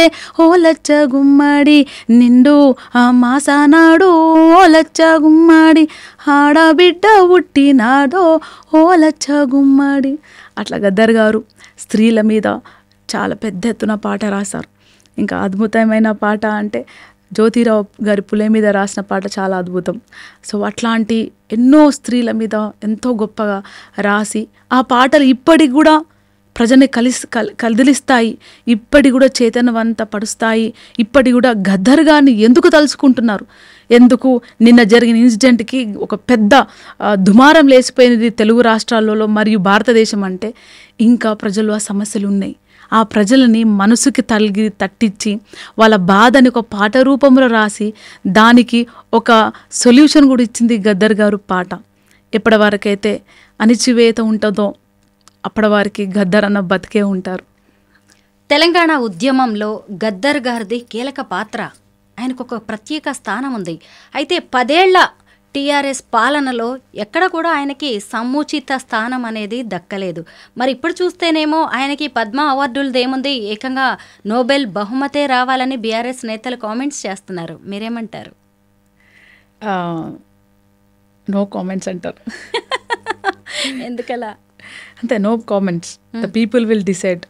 ఓలచ్చ గుమ్మడి, నిండు అమాస నాడు ఓలచ్చ గుమ్మడి, ఆడబిడ్డ పుట్టినాదో ఓలచ్చ గుమ్మడి. అట్లా గద్దర్ గారు స్త్రీల మీద చాలా పెద్ద ఎత్తున పాట రాశారు. ఇంకా అద్భుతమైన పాట అంటే జ్యోతిరావు గారి పులే మీద రాసిన పాట చాలా అద్భుతం. సో అట్లాంటి ఎన్నో స్త్రీల మీద ఎంతో గొప్పగా రాసి ఆ పాటలు ఇప్పటికి కూడా ప్రజల్ని కదిలిస్తాయి, ఇప్పటికి కూడా చైతన్యవంత పరుస్తాయి. ఇప్పటికి కూడా గద్దర్ గారిని ఎందుకు తలుచుకుంటున్నారు, ఎందుకు నిన్న జరిగిన ఇన్సిడెంట్కి ఒక పెద్ద దుమారం లేచిపోయినది తెలుగు రాష్ట్రాలలో మరియు భారతదేశం అంటే ఇంకా ప్రజలు ఆ సమస్యలు ఉన్నాయి. ఆ ప్రజలని మనసుకి తట్టించి వాళ్ళ బాధని ఒక పాట రూపంలో రాసి దానికి ఒక సొల్యూషన్ కూడా ఇచ్చింది గద్దర్ గారు పాట. ఎప్పటి వరకైతే అణిచివేత ఉంటుందో అప్పటి వారికి గద్దర్ అన్న బతికే ఉంటారు. తెలంగాణ ఉద్యమంలో గద్దర్ గారిది కీలక పాత్ర. ఆయనకు ఒక ప్రత్యేక స్థానం ఉంది. అయితే 10 ఏళ్ల టీఆర్ఎస్ పాలనలో ఎక్కడ కూడా ఆయనకి సముచిత స్థానం అనేది దక్కలేదు. మరి ఇప్పుడు చూస్తేనేమో ఆయనకి పద్మ అవార్డులది ఏముంది, ఏకంగా నోబెల్ బహుమతే రావాలని బీఆర్ఎస్ నేతలు కామెంట్స్ చేస్తున్నారు. మీరేమంటారు? నో కామెంట్స్ అంటారు. ఎందుకలా? అంతే, no comments. The people will decide.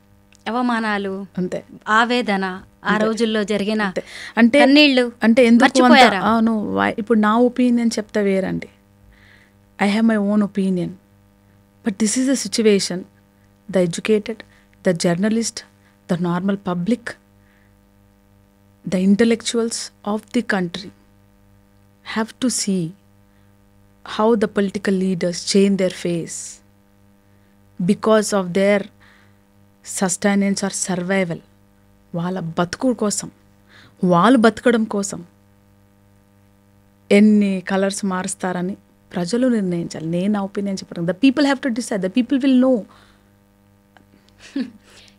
అవమానాలు, అంతే, ఆవేదన, ఆ రోజుల్లో జరిగిన అంటే కన్నీళ్ళు అంటే ఎందుకు ఇప్పుడు నా ఒపీనియన్ చెప్తా వేరండి. I have my own opinion, but this is the situation. The educated, the journalist, the normal public, the intellectuals of the country have to see how the political leaders change their face because of their sustenance or survival. వాళ్ళ బతుకు కోసం, వాళ్ళు బతకడం కోసం ఎన్ని colours మారుస్తారని ప్రజలు నిర్ణయించాలి. నేను నా ఒపీనియన్ చెప్పడం. The people have to decide, the people will know.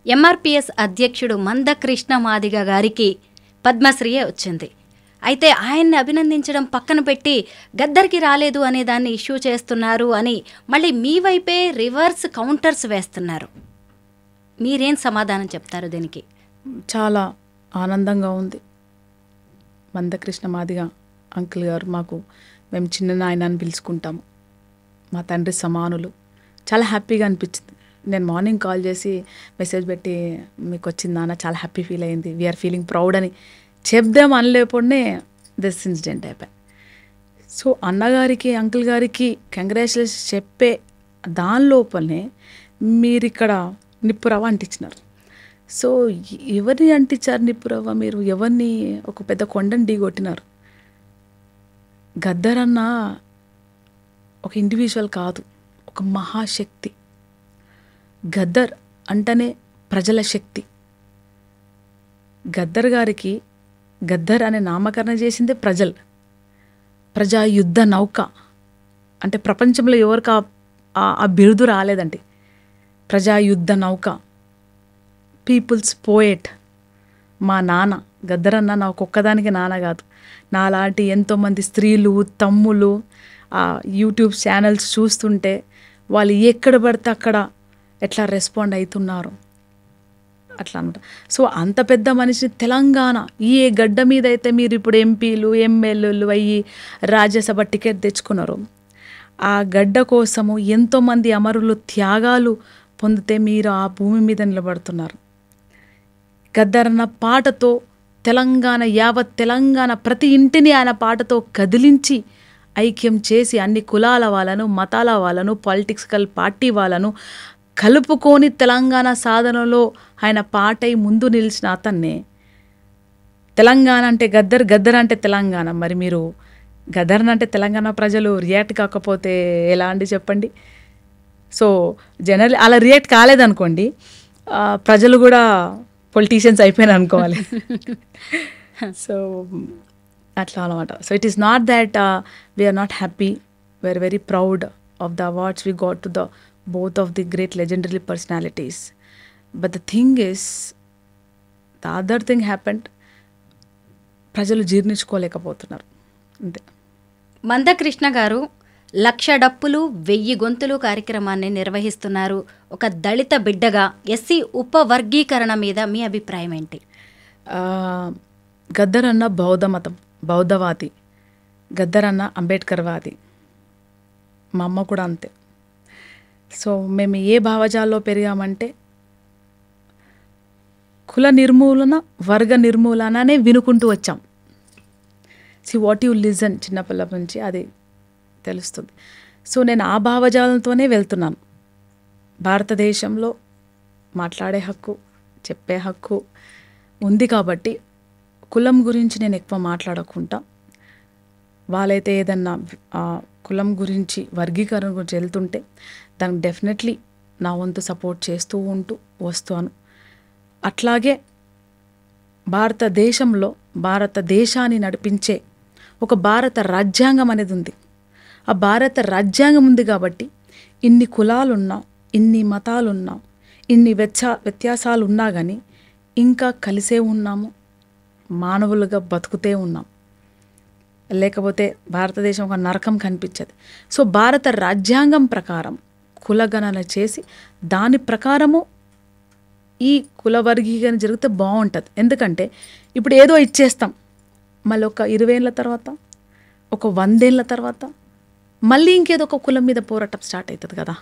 MRPS అధ్యక్షుడు మందకృష్ణ మాదిగ గారికి పద్మశ్రీయే వచ్చింది. అయితే ఆయన్ని అభినందించడం పక్కన పెట్టి గద్దర్కి రాలేదు అనే దాన్ని ఇష్యూ చేస్తున్నారు అని మళ్ళీ మీ వైపే రివర్స్ కౌంటర్స్ వేస్తున్నారు. మీరేం సమాధానం చెప్తారు దీనికి? చాలా ఆనందంగా ఉంది. మందకృష్ణ మాదిగ అంకుల్ గారు మేము చిన్న నాయన అని పిలుచుకుంటాము, మా తండ్రి సమానులు. చాలా హ్యాపీగా అనిపించింది. నేను మార్నింగ్ కాల్ చేసి మెసేజ్ పెట్టి మీకు వచ్చింది నాన్న, చాలా హ్యాపీ ఫీల్ అయింది, వీఆర్ ఫీలింగ్ ప్రౌడ్ అని చెప్దాం అనలేకపోతే దిస్ ఇన్సిడెంట్ అయిపోయి. సో అన్నగారికి అంకుల్ గారికి కంగ్రాచులేషన్స్ చెప్పే దాని లోపలనే మీరు ఇక్కడ నిప్పురవ్వ అంటించినారు. సో ఎవరిని అంటించారు నిప్పురవ్వ? మీరు ఎవరిని ఒక పెద్ద కొండని ఢీగొట్టినారు. గద్దర్ అన్న ఒక ఇండివిజువల్ కాదు, ఒక మహాశక్తి. గద్దర్ అంటేనే ప్రజల శక్తి. గద్దర్ గారికి గద్దర్ అనే నామకరణం చేసిందే ప్రజలు. ప్రజా యుద్ధ నౌక అంటే ప్రపంచంలో ఎవరికి ఆ బిరుదు రాలేదండి. ప్రజా యుద్ధ నౌక, పీపుల్స్ పోయెట్. మా నాన్న గద్దర్ అన్న నాకు ఒక్కదానికి నాన్న కాదు, నాలాంటి ఎంతోమంది స్త్రీలు తమ్ముళ్ళు ఆ యూట్యూబ్ ఛానల్స్ చూస్తుంటే వాళ్ళు ఎక్కడ పడితే అక్కడ ఎట్లా రెస్పాండ్ అవుతున్నారు. అట్లా అనమాట. సో అంత పెద్ద మనిషిని తెలంగాణ ఈ గడ్డ మీద అయితే మీరు ఇప్పుడు ఎంపీలు ఎమ్మెల్యేలు అయ్యి రాజ్యసభ టికెట్ తెచ్చుకున్నారు. ఆ గడ్డ కోసము ఎంతోమంది అమరులు త్యాగాలు పొందితే మీరు ఆ భూమి మీద నిలబడుతున్నారు. గద్దరన్న పాటతో తెలంగాణ యావత్ తెలంగాణ ప్రతి ఇంటిని ఆయన పాటతో కదిలించి ఐక్యం చేసి అన్ని కులాల వాళ్ళను మతాల వాళ్ళను పొలిటికల్ పార్టీ వాళ్ళను కలుపుకొని తెలంగాణ సాధనలో ఆయన పాటై ముందు నిలిచిన అతన్నే తెలంగాణ అంటే గద్దర్, గద్దర్ అంటే తెలంగాణ. మరి మీరు గద్దర్ అంటే తెలంగాణ ప్రజలు రియాక్ట్ కాకపోతే ఎలా అండి చెప్పండి. సో జనరల్ అలా రియాక్ట్ కాలేదనుకోండి, ప్రజలు కూడా పొలిటీషియన్స్ అయిపోయినా అనుకోవాలి. సో అట్లా అనమాట. So it is not that we are not happy, we are very proud of the awards we got to the both of the great legendary personalities. But the thing is, the other thing happened, ప్రజలు జీర్ణించుకోలేకపోతున్నారు అంతే. మందకృష్ణ గారు 1,00,000 డప్పులు 1000 గొంతులు కార్యక్రమాన్ని నిర్వహిస్తున్నారు. ఒక దళిత బిడ్డగా ఎస్సీ ఉపవర్గీకరణ మీద మీ అభిప్రాయం ఏంటి? గద్దర్ అన్న బౌద్ధవాది, గద్దర్ అన్న అంబేద్కర్వాది, మా అమ్మ కూడా అంతే. సో మేము ఏ భావజాల్లో పెరిగామంటే కుల నిర్మూలన వర్గ నిర్మూలననే వినుకుంటూ వచ్చాం. సి వాట్ యు లిజన్ చిన్నపిల్ల నుంచి అది తెలుస్తుంది. సో నేను ఆ భావజాలంతోనే వెళ్తున్నాను. భారతదేశంలో మాట్లాడే హక్కు, చెప్పే హక్కు ఉంది కాబట్టి కులం గురించి నేను ఎక్కువ మాట్లాడకుండా, వాళ్ళైతే ఏదన్నా కులం గురించి వర్గీకరణ గురించి వెళ్తుంటే దానికి డెఫినెట్లీ నా వంతు సపోర్ట్ చేస్తూ ఉంటూ వస్తాను. అట్లాగే భారతదేశంలో భారతదేశాన్ని నడిపించే ఒక భారత రాజ్యాంగం అనేది ఉంది. ఆ భారత రాజ్యాంగం ఉంది కాబట్టి ఇన్ని కులాలున్నా, ఇన్ని మతాలున్నా, ఇన్ని వ్యత్యాసాలు ఉన్నా కానీ ఇంకా కలిసే ఉన్నాము, మానవులుగా బతుకుతే ఉన్నాం. లేకపోతే భారతదేశం ఒక నరకం కనిపించదు. సో భారత రాజ్యాంగం ప్రకారం కులగణన చేసి దాని ప్రకారము ఈ కుల వర్గీకరణ జరిగితే బాగుంటుంది. ఎందుకంటే ఇప్పుడు ఏదో ఇచ్చేస్తాం, మళ్ళీ ఒక 20 ఏళ్ళ తర్వాత, ఒక 100 ఏళ్ళ తర్వాత మళ్ళీ ఇంకేదో ఒక కులం మీద పోరాటం స్టార్ట్ అవుతుంది కదా.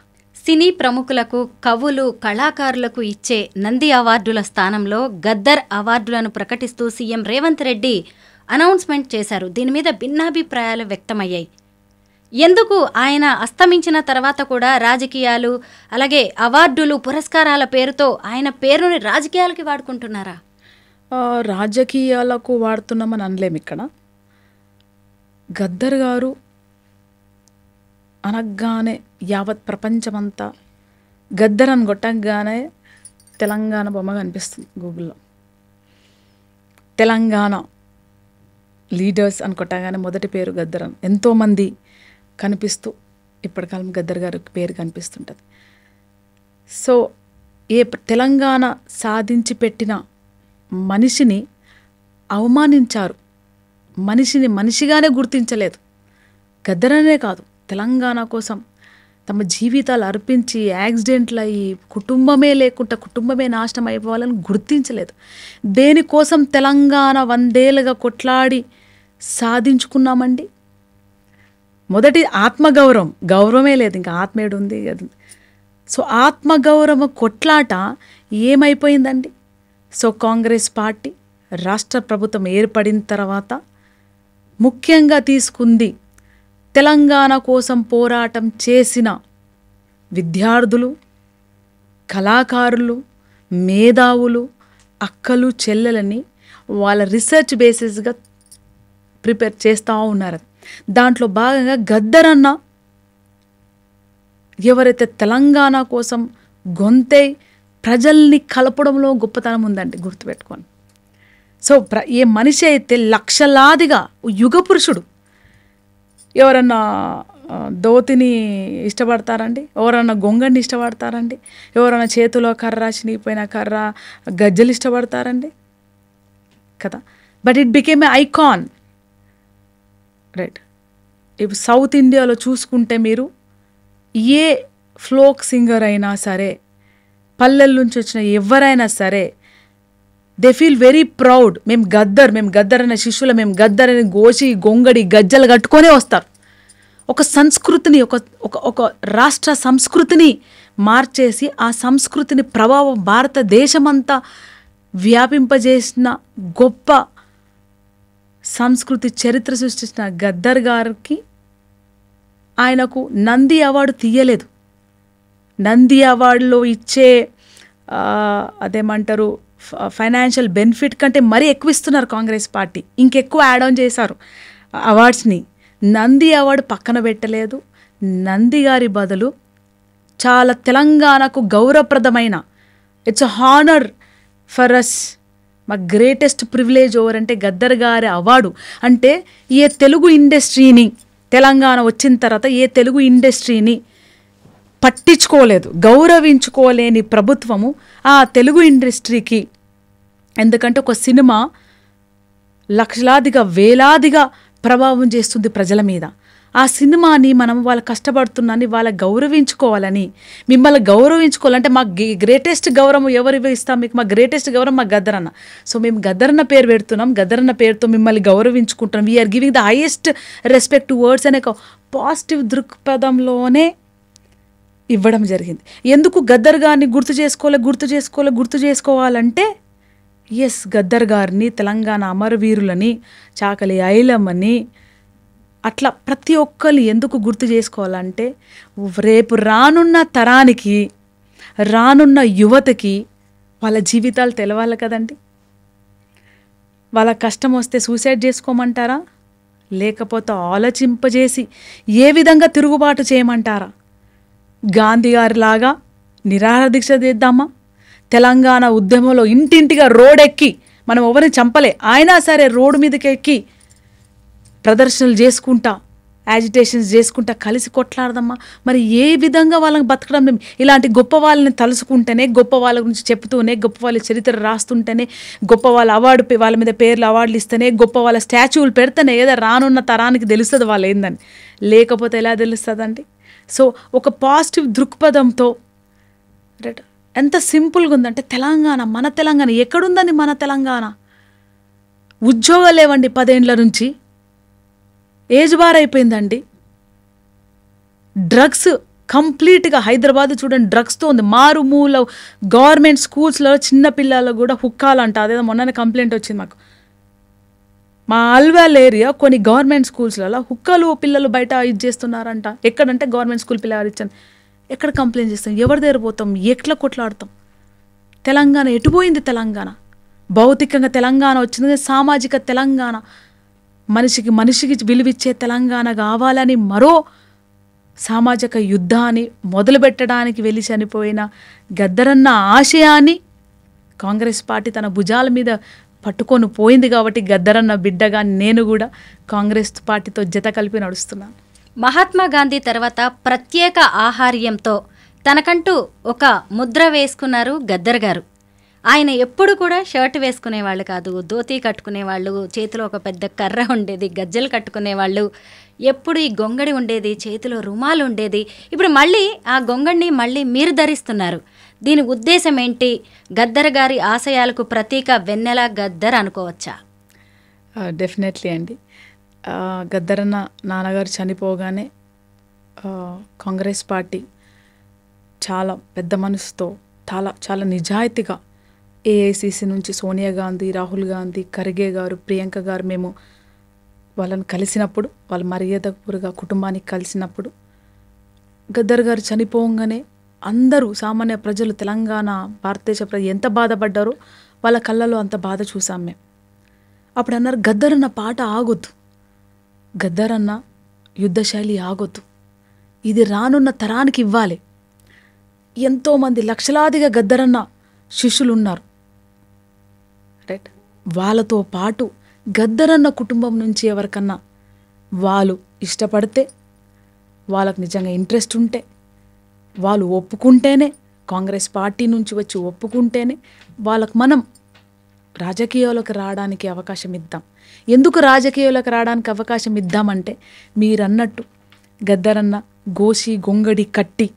సినీ ప్రముఖులకు, కవులు, కళాకారులకు ఇచ్చే నంది అవార్డుల స్థానంలో గద్దర్ అవార్డులను ప్రకటిస్తూ సీఎం రేవంత్ రెడ్డి అనౌన్స్మెంట్ చేశారు. దీని మీద భిన్నాభిప్రాయాలు వ్యక్తమయ్యాయి. ఎందుకు ఆయన అస్తమించిన తర్వాత కూడా రాజకీయాలు, అలాగే అవార్డులు, పురస్కారాల పేరుతో ఆయన పేరుని రాజకీయాలకి వాడుకుంటున్నారా? రాజకీయాలకు వాడుతున్నామని అనలేము. ఇక్కడ గద్దర్ గారు అనగానే యావత్ ప్రపంచమంతా గద్దర్ అని కొట్టగానే తెలంగాణ బొమ్మ కనిపిస్తుంది గూగుల్లో. తెలంగాణ లీడర్స్ అని కొట్టగానే మొదటి పేరు గద్దర్ అని ఎంతోమంది కనిపిస్తూ ఇప్పటికాలం గద్దర్ గారి పేరు కనిపిస్తుంటుంది. సో ఏ తెలంగాణ సాధించి పెట్టిన మనిషిని అవమానించారు, మనిషిని మనిషిగానే గుర్తించలేదు. గద్దర్ అనే కాదు, తెలంగాణ కోసం తమ జీవితాలు అర్పించి యాక్సిడెంట్లు అయ్యి కుటుంబమే లేకుండా కుటుంబమే నాశనం అయిపోవాలని గుర్తించలేదు. దేనికోసం తెలంగాణ 100 ఏళ్ళుగా కొట్లాడి సాధించుకున్నామండి. మొదటి ఆత్మగౌరవం, గౌరవమే లేదు, ఇంకా ఆత్మేడు ఉంది. సో ఆత్మగౌరవ కొట్లాట ఏమైపోయిందండి? సో కాంగ్రెస్ పార్టీ రాష్ట్ర ప్రభుత్వం ఏర్పడిన తర్వాత ముఖ్యంగా తీసుకుంది తెలంగాణ కోసం పోరాటం చేసిన విద్యార్థులు, కళాకారులు, మేధావులు, అక్కలు, చెల్లెలని వాళ్ళ రీసెర్చ్ బేసిస్గా ప్రిపేర్ చేస్తూ ఉన్నారు. దాంట్లో భాగంగా గద్దర్ అన్న ఎవరైతే తెలంగాణ కోసం గొంతై ప్రజల్ని కలపడంలో గొప్పతనం ఉందండి, గుర్తుపెట్టుకోండి. సో ఏ మనిషి అయితే లక్షలాదిగా యుగ పురుషుడు, ఎవరన్నా దోతిని ఇష్టపడతారండి? ఎవరన్నా గొంగడిని ఇష్టపడతారండి? ఎవరన్నా చేతిలో కర్ర, చినిగిపోయిన కర్ర, గజ్జలు ఇష్టపడతారండి కదా? But it became a icon, right? ఇప్పుడు సౌత్ ఇండియాలో చూసుకుంటే మీరు ఏ ఫ్లోక్ సింగర్ అయినా సరే, పల్లెల నుంచి వచ్చిన ఎవరైనా సరే దే ఫీల్ వెరీ ప్రౌడ్. మేము గద్దర్ అనే శిష్యులు, మేము గద్దర్ అని గోసి గొంగడి గజ్జలు కట్టుకొనే వస్తారు. ఒక సంస్కృతిని, ఒక రాష్ట్ర సంస్కృతిని మార్చేసి ఆ సంస్కృతిని ప్రభావం భారతదేశమంతా వ్యాపింపజేసిన గొప్ప సంస్కృతి చరిత్ర సృష్టించిన గద్దర్ గారికి ఆయనకు నంది అవార్డు తీయలేదు. నంది అవార్డులో ఇచ్చే అదేమంటారు ఫైనాన్షియల్ బెనిఫిట్ కంటే మరీ ఎక్కువ ఇస్తున్నారు కాంగ్రెస్ పార్టీ. ఇంకెక్కువ యాడ్ ఆన్ చేశారు అవార్డ్స్ని. నంది అవార్డు పక్కన పెట్టలేదు. నంది గారి బదులు చాలా తెలంగాణకు గౌరవప్రదమైన, it's a honour for us, మా గ్రేటెస్ట్ ప్రివిలేజ్ ఓవర్ అంటే గద్దర్ గారి అవార్డు. అంటే ఏ తెలుగు ఇండస్ట్రీని, తెలంగాణ వచ్చిన తర్వాత ఏ తెలుగు ఇండస్ట్రీని పట్టించుకోలేదు, గౌరవించుకోలేని ప్రభుత్వము ఆ తెలుగు ఇండస్ట్రీకి, ఎందుకంటే ఒక సినిమా లక్షలాదిగా వేలాదిగా ప్రభావం చేస్తుంది ప్రజల మీద. ఆ సినిమాని మనం వాళ్ళ కష్టపడుతున్నాని వాళ్ళ గౌరవించుకోవాలని, మిమ్మల్ని గౌరవించుకోవాలంటే మా గ్రేటెస్ట్ గౌరవం ఎవరు ఇస్తాం మీకు? మా గ్రేటెస్ట్ గౌరవం మా గద్దరన్న. సో మేము గద్దరన్న పేరు పెడుతున్నాం, గద్దరన్న పేరుతో మిమ్మల్ని గౌరవించుకుంటున్నాం, we are giving the highest respect words అనే ఒక పాజిటివ్ దృక్పథంలోనే ఇవ్వడం జరిగింది. ఎందుకు గద్దర్ గారిని గుర్తు చేసుకోవాలంటే ఎస్, గద్దర్ గారిని, తెలంగాణ అమరవీరులని, చాకలి ఐలమ్మని, అట్లా ప్రతి ఒక్కరిని ఎందుకు గుర్తు చేసుకోవాలంటే రేపు రానున్న తరానికి, రానున్న యువతకి వాళ్ళ జీవితాలు తెలవాలి కదండి. వాళ్ళ కష్టం వస్తే సూసైడ్ చేసుకోమంటారా, లేకపోతే ఆలోచింపజేసి ఏ విధంగా తిరుగుబాటు చేయమంటారా? గాంధీ గారిలాగా నిరాహార దీక్ష చేద్దామా? తెలంగాణ ఉద్యమంలో ఇంటింటిగా రోడెక్కి, మనం ఎవరిని చంపలే అయినా సరే రోడ్డు మీదకి ఎక్కి ప్రదర్శనలు చేసుకుంటా, యాజిటేషన్స్ చేసుకుంటా కలిసి కొట్లాడదమ్మా. మరి ఏ విధంగా వాళ్ళని బతకడం? ఇలాంటి గొప్ప వాళ్ళని తలుసుకుంటేనే, గొప్ప వాళ్ళ గురించి చెప్తూనే, గొప్ప వాళ్ళ చరిత్ర రాస్తుంటేనే, గొప్ప వాళ్ళ వాళ్ళ మీద అవార్డులు ఇస్తేనే, గొప్ప వాళ్ళ స్టాచ్యూలు పెడితేనే ఏదో రానున్న తరానికి తెలుస్తుంది వాళ్ళు ఏందని. లేకపోతే ఎలా తెలుస్తుందండి? సో ఒక పాజిటివ్ దృక్పథంతో, రైట్, ఎంత సింపుల్గా ఉందంటే తెలంగాణ, మన తెలంగాణ ఎక్కడుందని? మన తెలంగాణ ఉద్యోగాలు లేవండి 10 ఏళ్ల నుంచి, ఏజ్ బార్ అయిపోయిందండి. డ్రగ్స్ కంప్లీట్గా హైదరాబాద్ చూడండి డ్రగ్స్తో ఉంది. మారుమూల గవర్నమెంట్ స్కూల్స్లో చిన్నపిల్లలకు కూడా హుక్కాలంట. అదేదో మొన్ననే కంప్లైంట్ వచ్చింది మాకు. మా అల్వాల్ ఏరియా కొన్ని గవర్నమెంట్ స్కూల్స్లలో హుక్కాలు పిల్లలు బయట ఇది చేస్తున్నారంట. ఎక్కడంటే గవర్నమెంట్ స్కూల్ పిల్లలు ఇచ్చాను. ఎక్కడ కంప్లైంట్ చేస్తాం? ఎవరి దగ్గర పోతాం? ఎట్లా కొట్లాడతాం? తెలంగాణ ఎటుపోయింది? తెలంగాణ భౌతికంగా తెలంగాణ వచ్చింది, సామాజిక తెలంగాణ, మనిషికి విలువిచ్చే తెలంగాణ కావాలని మరో సామాజిక యుద్ధాన్ని మొదలుపెట్టడానికి వెళ్ళి చనిపోయిన గద్దరన్న ఆశయాన్ని కాంగ్రెస్ పార్టీ తన భుజాల మీద పట్టుకొని పోయింది. కాబట్టి గద్దరన్న బిడ్డగా నేను కూడా కాంగ్రెస్ పార్టీతో జత కలిపి నడుస్తున్నాను. మహాత్మా గాంధీ తర్వాత ప్రత్యేక ఆహార్యంతో తనకంటూ ఒక ముద్ర వేసుకున్నారు గద్దర్ గారు. ఆయన ఎప్పుడు కూడా షర్ట్ వేసుకునేవాళ్ళు కాదు, ధోతీ కట్టుకునేవాళ్ళు, చేతిలో ఒక పెద్ద కర్ర ఉండేది, గజ్జలు కట్టుకునేవాళ్ళు, ఎప్పుడు ఈ గొంగడి ఉండేది, చేతిలో రుమాలు ఉండేది. ఇప్పుడు మళ్ళీ ఆ గొంగడిని మళ్ళీ మీరు ధరిస్తున్నారు. దీని ఉద్దేశం ఏంటి? గద్దర్ గారి ఆశయాలకు ప్రతీక వెన్నెల గద్దర్ అనుకోవచ్చా? డెఫినెట్లీ అండి. గద్దరన్న నాన్నగారు చనిపోగానే కాంగ్రెస్ పార్టీ చాలా పెద్ద మనసుతో, చాలా నిజాయితీగా ఏఐసిసి నుంచి సోనియా గాంధీ, రాహుల్ గాంధీ, ఖర్గే గారు, ప్రియాంక గారు మేము వాళ్ళని కలిసినప్పుడు, వాళ్ళ మర్యాదపూర్గా కుటుంబానికి కలిసినప్పుడు, గద్దర్ గారు చనిపోగానే అందరూ సామాన్య ప్రజలు, తెలంగాణ భారతదేశ ప్రజలు ఎంత బాధపడ్డారో వాళ్ళ కళ్ళలో అంత బాధ చూసాం మేము. అప్పుడు అన్నారు, గద్దరన్న పాట ఆగొద్దు, గద్దరన్న యుద్ధశైలి ఆగొద్దు, ఇది రానున్న తరానికి ఇవ్వాలి. ఎంతోమంది లక్షలాదిగా గద్దరన్న శిష్యులు ఉన్నారు, రైట్. వాళ్ళతో పాటు గద్దరన్న కుటుంబం నుంచి ఎవరికన్నా వాళ్ళు ఇష్టపడితే, వాళ్ళకు నిజంగా ఇంట్రెస్ట్ ఉంటే, వాళ్ళు ఒప్పుకుంటేనే, కాంగ్రెస్ పార్టీ నుంచి వచ్చి ఒప్పుకుంటేనే వాళ్ళకు మనం రాజకీయాలకు రావడానికి అవకాశం ఇద్దాం. ఎందుకు రాజకీయాలకు రావడానికి అవకాశం ఇద్దామంటే, మీరన్నట్టు గద్దరన్న గోసి గొంగడి కట్టి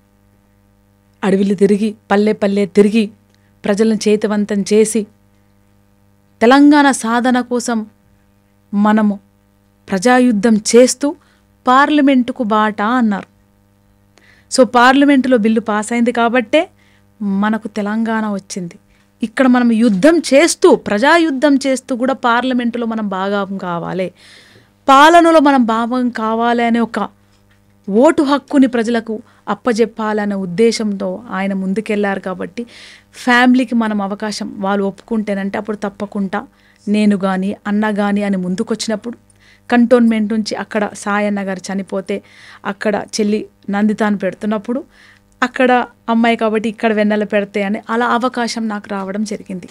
అడవిలు తిరిగి, పల్లె తిరిగి, ప్రజలను చేతివంతం చేసి తెలంగాణ సాధన కోసం మనము ప్రజాయుద్ధం చేస్తూ పార్లమెంటుకు బాట అన్నారు. సో పార్లమెంటులో బిల్లు పాస్ అయింది కాబట్టే మనకు తెలంగాణ వచ్చింది. ఇక్కడ మనం యుద్ధం చేస్తూ, ప్రజాయుద్ధం చేస్తూ కూడా పార్లమెంటులో మనం భాగం కావాలి, పాలనలో మనం భాగం కావాలి అనే ఒక ఓటు హక్కుని ప్రజలకు అప్పజెప్పాలనే ఉద్దేశంతో ఆయన ముందుకెళ్లారు. కాబట్టి ఫ్యామిలీకి మనం అవకాశం వాళ్ళు ఒప్పుకుంటేనంటే అప్పుడు తప్పకుండా నేను కానీ అన్న కానీ అని ముందుకొచ్చినప్పుడు, కంటోన్మెంట్ నుంచి అక్కడ సాయన్న గారు చనిపోతే అక్కడ చెల్లి నందితాను పెడుతున్నప్పుడు అక్కడ అమ్మాయి కాబట్టి ఇక్కడ వెన్నెల పెడితే అని అలా అవకాశం నాకు రావడం జరిగింది.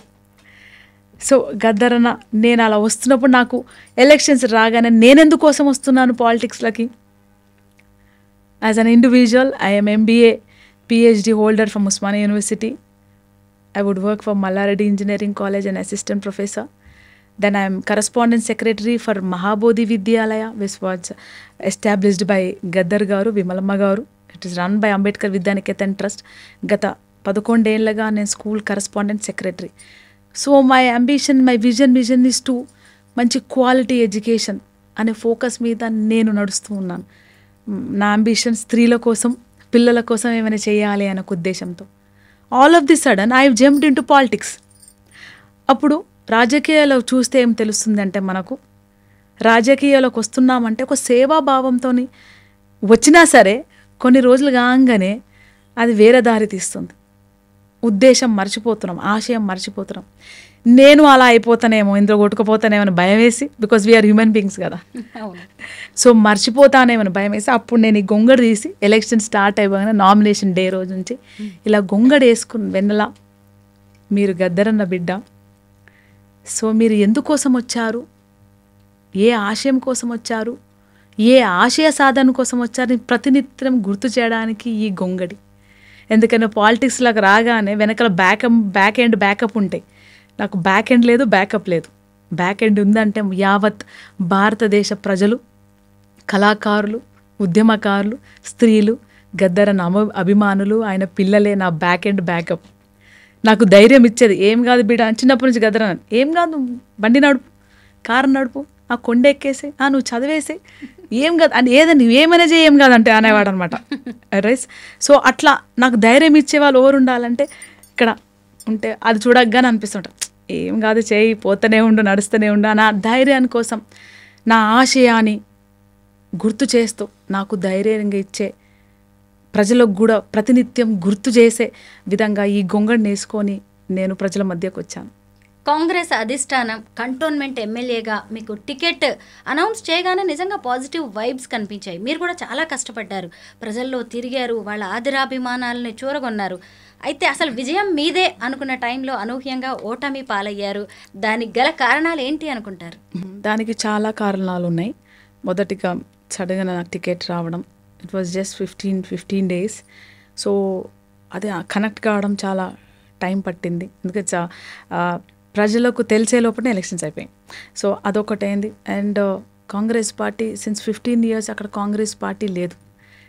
సో గద్దరన్న నేను అలా వస్తున్నప్పుడు నాకు ఎలక్షన్స్ రాగానే నేనెందుకోసం వస్తున్నాను పాలిటిక్స్లకి? As an individual I am MBA PhD holder from Usmania University. I would work for Mallareddy Engineering College and assistant professor. Then I am correspondence secretary for Mahabodhi Vidyalaya, which was established by Gaddar Garu, Vimalamma Garu. It is run by Ambedkar Vidyaniketan Trust. Gata 11 ఏళ్ళగా నేను school correspondent secretary. So my ambition, my vision is to మంచి quality education అనే focus మీద నేను నడుస్తూ ఉన్నాను. నా ambition స్త్రీల కోసం, పిల్లల కోసం ఏమైనా చేయాలి అనే ఉద్దేశంతో all of the sudden I jumped into politics. అప్పుడు రాజకీయాల్లో చూస్తే ఏం తెలుస్తుంది అంటే, మనకు రాజకీయాల్లోకి వస్తున్నామంటే ఒక సేవాభావంతో వచ్చినా సరే కొన్ని రోజులు కాగానే అది వేరే దారి తీస్తుంది. ఉద్దేశం మర్చిపోతున్నాం, ఆశయం మర్చిపోతున్నాం. నేను అలా అయిపోతానేమో, ఇందులో కొట్టుకుపోతానేమో అని భయం వేసి, బికాజ్ వీఆర్ హ్యూమన్ బీయింగ్స్ కదా, సో మర్చిపోతానేమని భయం వేసి అప్పుడు నేను ఈ గొంగడు తీసి ఎలక్షన్ స్టార్ట్ అయిపోగానే నామినేషన్ డే రోజు నుంచి ఇలా గొంగడు వేసుకుని, వెన్నెల మీరు గద్దరన్న బిడ్డ, సో మీరు ఎందుకోసం వచ్చారు, ఏ ఆశయం కోసం వచ్చారు, ఏ ఆశయ సాధన కోసం వచ్చారు ప్రతినిత్యం గుర్తు చేయడానికి ఈ గొంగడి. ఎందుకంటే పాలిటిక్స్లోకి రాగానే వెనకాల బ్యాక్ ఎండ్ బ్యాకప్ ఉంటాయి. నాకు బ్యాక్ ఎండ్ లేదు, బ్యాకప్ లేదు. బ్యాక్ ఎండ్ ఉందంటే యావత్ భారతదేశ ప్రజలు, కళాకారులు, ఉద్యమకారులు, స్త్రీలు, గద్దరన్న అభిమానులు, ఆయన పిల్లలే నా బ్యాక్ ఎండ్ బ్యాకప్. నాకు ధైర్యం ఇచ్చేది, ఏం కాదు బిడ్డ, చిన్నప్పటి నుంచి గద్దరన్న ఏం కాదు, బండి నడుపు, కారు నడుపు, ఆ కొండ ఎక్కేసే, నువ్వు చదివేసే, ఏం కాదు అని, ఏదని ఏమైనా చేయి, ఏం కాదంటే అనేవాడు అనమాట. రైస్. సో అట్లా నాకు ధైర్యం ఇచ్చేవాళ్ళు ఎవరు ఉండాలంటే ఇక్కడ ఉంటే అది చూడగానే అనిపిస్తుంటారు, ఏం కాదు చేయి, పోతూనే ఉండు, నడుస్తూనే ఉండు. నా ధైర్యాని కోసం, నా ఆశయాన్ని గుర్తు చేస్తూ నాకు ధైర్యంగా ఇచ్చే, ప్రజలకు కూడా ప్రతినిత్యం గుర్తు చేసే విధంగా ఈ గొంగడిని వేసుకొని నేను ప్రజల మధ్యకు వచ్చాను. కాంగ్రెస్ అధిష్టానం కంటోన్మెంట్ ఎమ్మెల్యేగా మీకు టికెట్ అనౌన్స్ చేయగానే నిజంగా పాజిటివ్ వైబ్స్ కనిపించాయి. మీరు కూడా చాలా కష్టపడ్డారు, ప్రజల్లో తిరిగారు, వాళ్ళ ఆదరాభిమానాలని చూరగొన్నారు. అయితే అసలు విజయం మీదే అనుకున్న టైంలో అనూహ్యంగా ఓటమి పాలయ్యారు. దానికి గల కారణాలు ఏంటి అనుకుంటారు? దానికి చాలా కారణాలు ఉన్నాయి. మొదటిగా సడన్గా నాకు టికెట్ రావడం, it was just 15 days. So అది కనెక్ట్ కావడం చాలా టైం పట్టింది. ఎందుకంటే ప్రజలకు తెలిసే లోపలనే ఎలక్షన్స్ అయిపోయాయి. సో అదొకటైంది. And Congress party since 15 years అక్కడ కాంగ్రెస్ పార్టీ లేదు.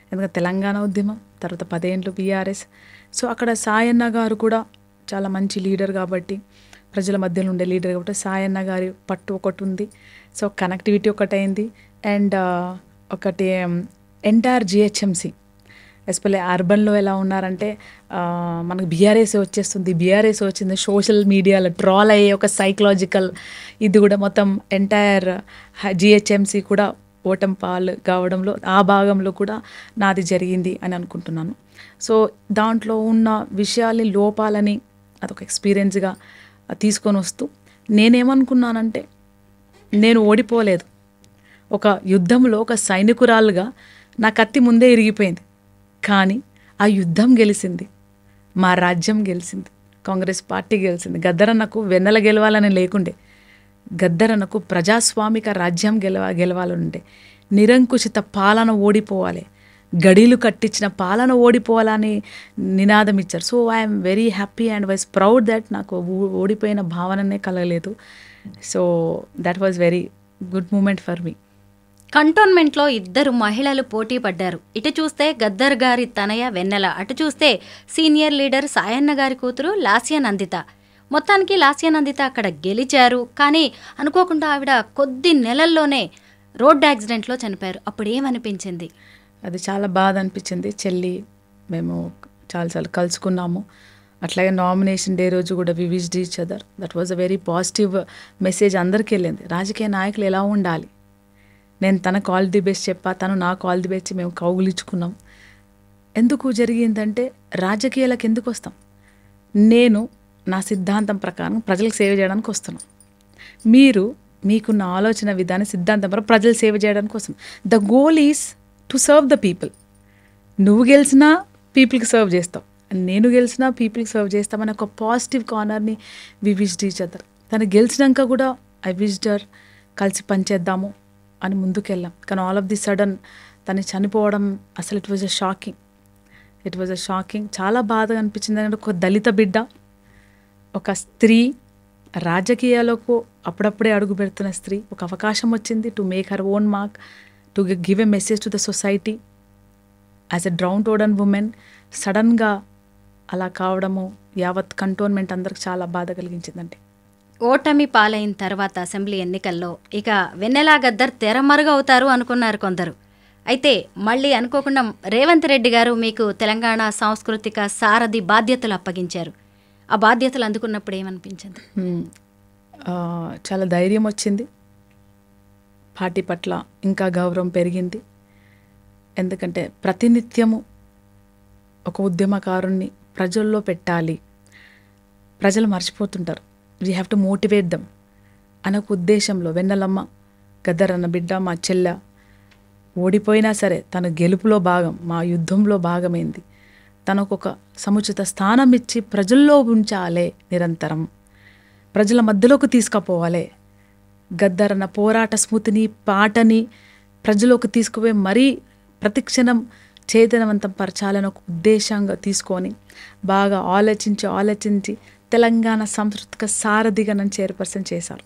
ఎందుకంటే తెలంగాణ ఉద్యమం, తర్వాత 10 ఏళ్ళు బీఆర్ఎస్. సో అక్కడ సాయన్న గారు కూడా చాలా మంచి లీడర్ కాబట్టి, ప్రజల మధ్యలో ఉండే లీడర్ కాబట్టి సాయన్న గారి పట్టు ఒకటి ఉంది. సో కనెక్టివిటీ ఒకటైంది. అండ్ ఒకటి ఎంటైర్ జిహెచ్ఎంసీ, ఎస్పెషల్లీ అర్బన్లో ఎలా ఉన్నారంటే మనకు బీఆర్ఎస్ వచ్చేస్తుంది, బీఆర్ఎస్ వచ్చింది, సోషల్ మీడియాలో ట్రాల్ అయ్యే ఒక సైకలాజికల్ ఇది కూడా మొత్తం ఎంటైర్ జిహెచ్ఎంసీ కూడా ఓటమి పాలు కావడంలో ఆ భాగంలో కూడా నాది జరిగింది అని అనుకుంటున్నాను. సో దాంట్లో ఉన్న విషయాల్ని, లోపాలని అదొక ఎక్స్పీరియన్స్గా తీసుకొని వస్తూ నేనేమనుకున్నానంటే, నేను ఓడిపోలేదు, ఒక యుద్ధంలో ఒక సైనికురాలుగా నా కత్తి ముందే ఇరిగిపోయింది, కానీ ఆ యుద్ధం గెలిచింది, మా రాజ్యం గెలిచింది, కాంగ్రెస్ పార్టీ గెలిచింది. గద్దరన్నకు వెన్నెల గెలవాలని లేకుండే, గద్దరన్నకు ప్రజాస్వామిక రాజ్యం గెలవాలంటే, నిరంకుశిత పాలన ఓడిపోవాలి, గడీలు కట్టించిన పాలన ఓడిపోవాలని నినాదం ఇచ్చారు. So I'm very happy and wise proud that నాకు ఓడిపోయిన భావననే కలగలేదు. So that was very good moment for me. కంటోన్మెంట్లో 2 మహిళలు పోటీ పడ్డారు. ఇటు చూస్తే గద్దర్ గారి తనయ వెన్నెల, అటు చూస్తే సీనియర్ లీడర్ సాయన్న గారి కూతురు లాస్య నందిత. మొత్తానికి లాస్యానందిత అక్కడ గెలిచారు. కానీ అనుకోకుండా ఆవిడ కొద్ది నెలల్లోనే రోడ్ యాక్సిడెంట్లో చనిపోయారు. అప్పుడు ఏమనిపించింది? అది చాలా బాధ అనిపించింది. చెల్లి మేము చాలాసార్లు కలుసుకున్నాము. అట్లాగే నామినేషన్ డే రోజు కూడా we wished each other. That was a very positive message అందరికీ వెళ్ళింది. రాజకీయ నాయకులు ఎలా ఉండాలి, నేను తనకు ఆల్ ది బెస్ట్ చెప్పా, తను నాకు ఆల్ ది బెస్ట్, మేము కౌగులించుకున్నాం. ఎందుకు జరిగిందంటే రాజకీయాలకు ఎందుకు వస్తాం? నేను నా సిద్ధాంతం ప్రకారం ప్రజలకు సేవ చేయడానికి వస్తున్నాను. మీరు మీకున్న ఆలోచన విధానం సిద్ధాంతం ప్రకారం ప్రజలు సేవ చేయడానికి వస్తాం. The goal is to serve the people. నువ్వు గెలిచినా పీపుల్కి సర్వ్ చేస్తావు, నేను గెలిచినా పీపుల్కి సర్వ్ చేస్తామని ఒక పాజిటివ్ కార్నర్ని వి విష్డ్ ఈచ్ అదర్. తను గెలిచినాక కూడా ఐ విష్డ్ హర్, కలిసి పనిచేద్దాము అని ముందుకెళ్ళాం. కానీ ఆల్ ఆఫ్ ది సడన్ తను చనిపోవడం అసలు ఇట్ వాజ్ అ షాకింగ్. చాలా బాధగా అనిపించింది. అంటే ఒక దళిత బిడ్డ, ఒక స్త్రీ, రాజకీయాలకు అప్పుడప్పుడే అడుగు పెడుతున్న స్త్రీ, ఒక అవకాశం వచ్చింది to make her own mark, to give a message to the society as a downtrodden women. సడన్గా అలా కావడము యావత్ కంటోన్మెంట్ అందరికి చాలా బాధ కలిగించిందండి. ఓటమి పాలైన తర్వాత అసెంబ్లీ ఎన్నికల్లో ఇక వెన్నెలా గద్దర్ తెరమరుగవుతారు అనుకున్నారు కొందరు. అయితే మళ్ళీ అనుకోకుండా రేవంత్ రెడ్డి గారు మీకు తెలంగాణ సాంస్కృతిక సారథి బాధ్యతలు అప్పగించారు. ఆ బాధ్యతలు అందుకున్నప్పుడు ఏమనిపించింది? చాలా ధైర్యం వచ్చింది. పార్టీ పట్ల ఇంకా గౌరవం పెరిగింది. ఎందుకంటే ప్రతినిత్యము ఒక ఉద్యమకారుణ్ణి ప్రజల్లో పెట్టాలి, ప్రజలు మర్చిపోతుంటారు, we have to motivate them అనే ఒక ఉద్దేశంలో వెన్నెలమ్మ గద్దర్ అన్న బిడ్డ, మా చెల్లె ఓడిపోయినా సరే తన గెలుపులో భాగం, మా యుద్ధంలో భాగమైంది. తనకు ఒక సముచిత స్థానం ఇచ్చి ప్రజల్లో ఉంచాలి, నిరంతరం ప్రజల మధ్యలోకి తీసుకుపోవాలి. గద్దర్ అన్న పోరాట స్మృతిని, పాటని ప్రజలోకి తీసుకుపోయి మరీ ప్రతిక్షణం చైతన్యవంతం పరచాలని ఒక ఉద్దేశంగా తీసుకొని బాగా ఆలోచించి తెలంగాణ సాంస్కృతిక సారథిగా నన్ను చైర్పర్సన్ చేశారు.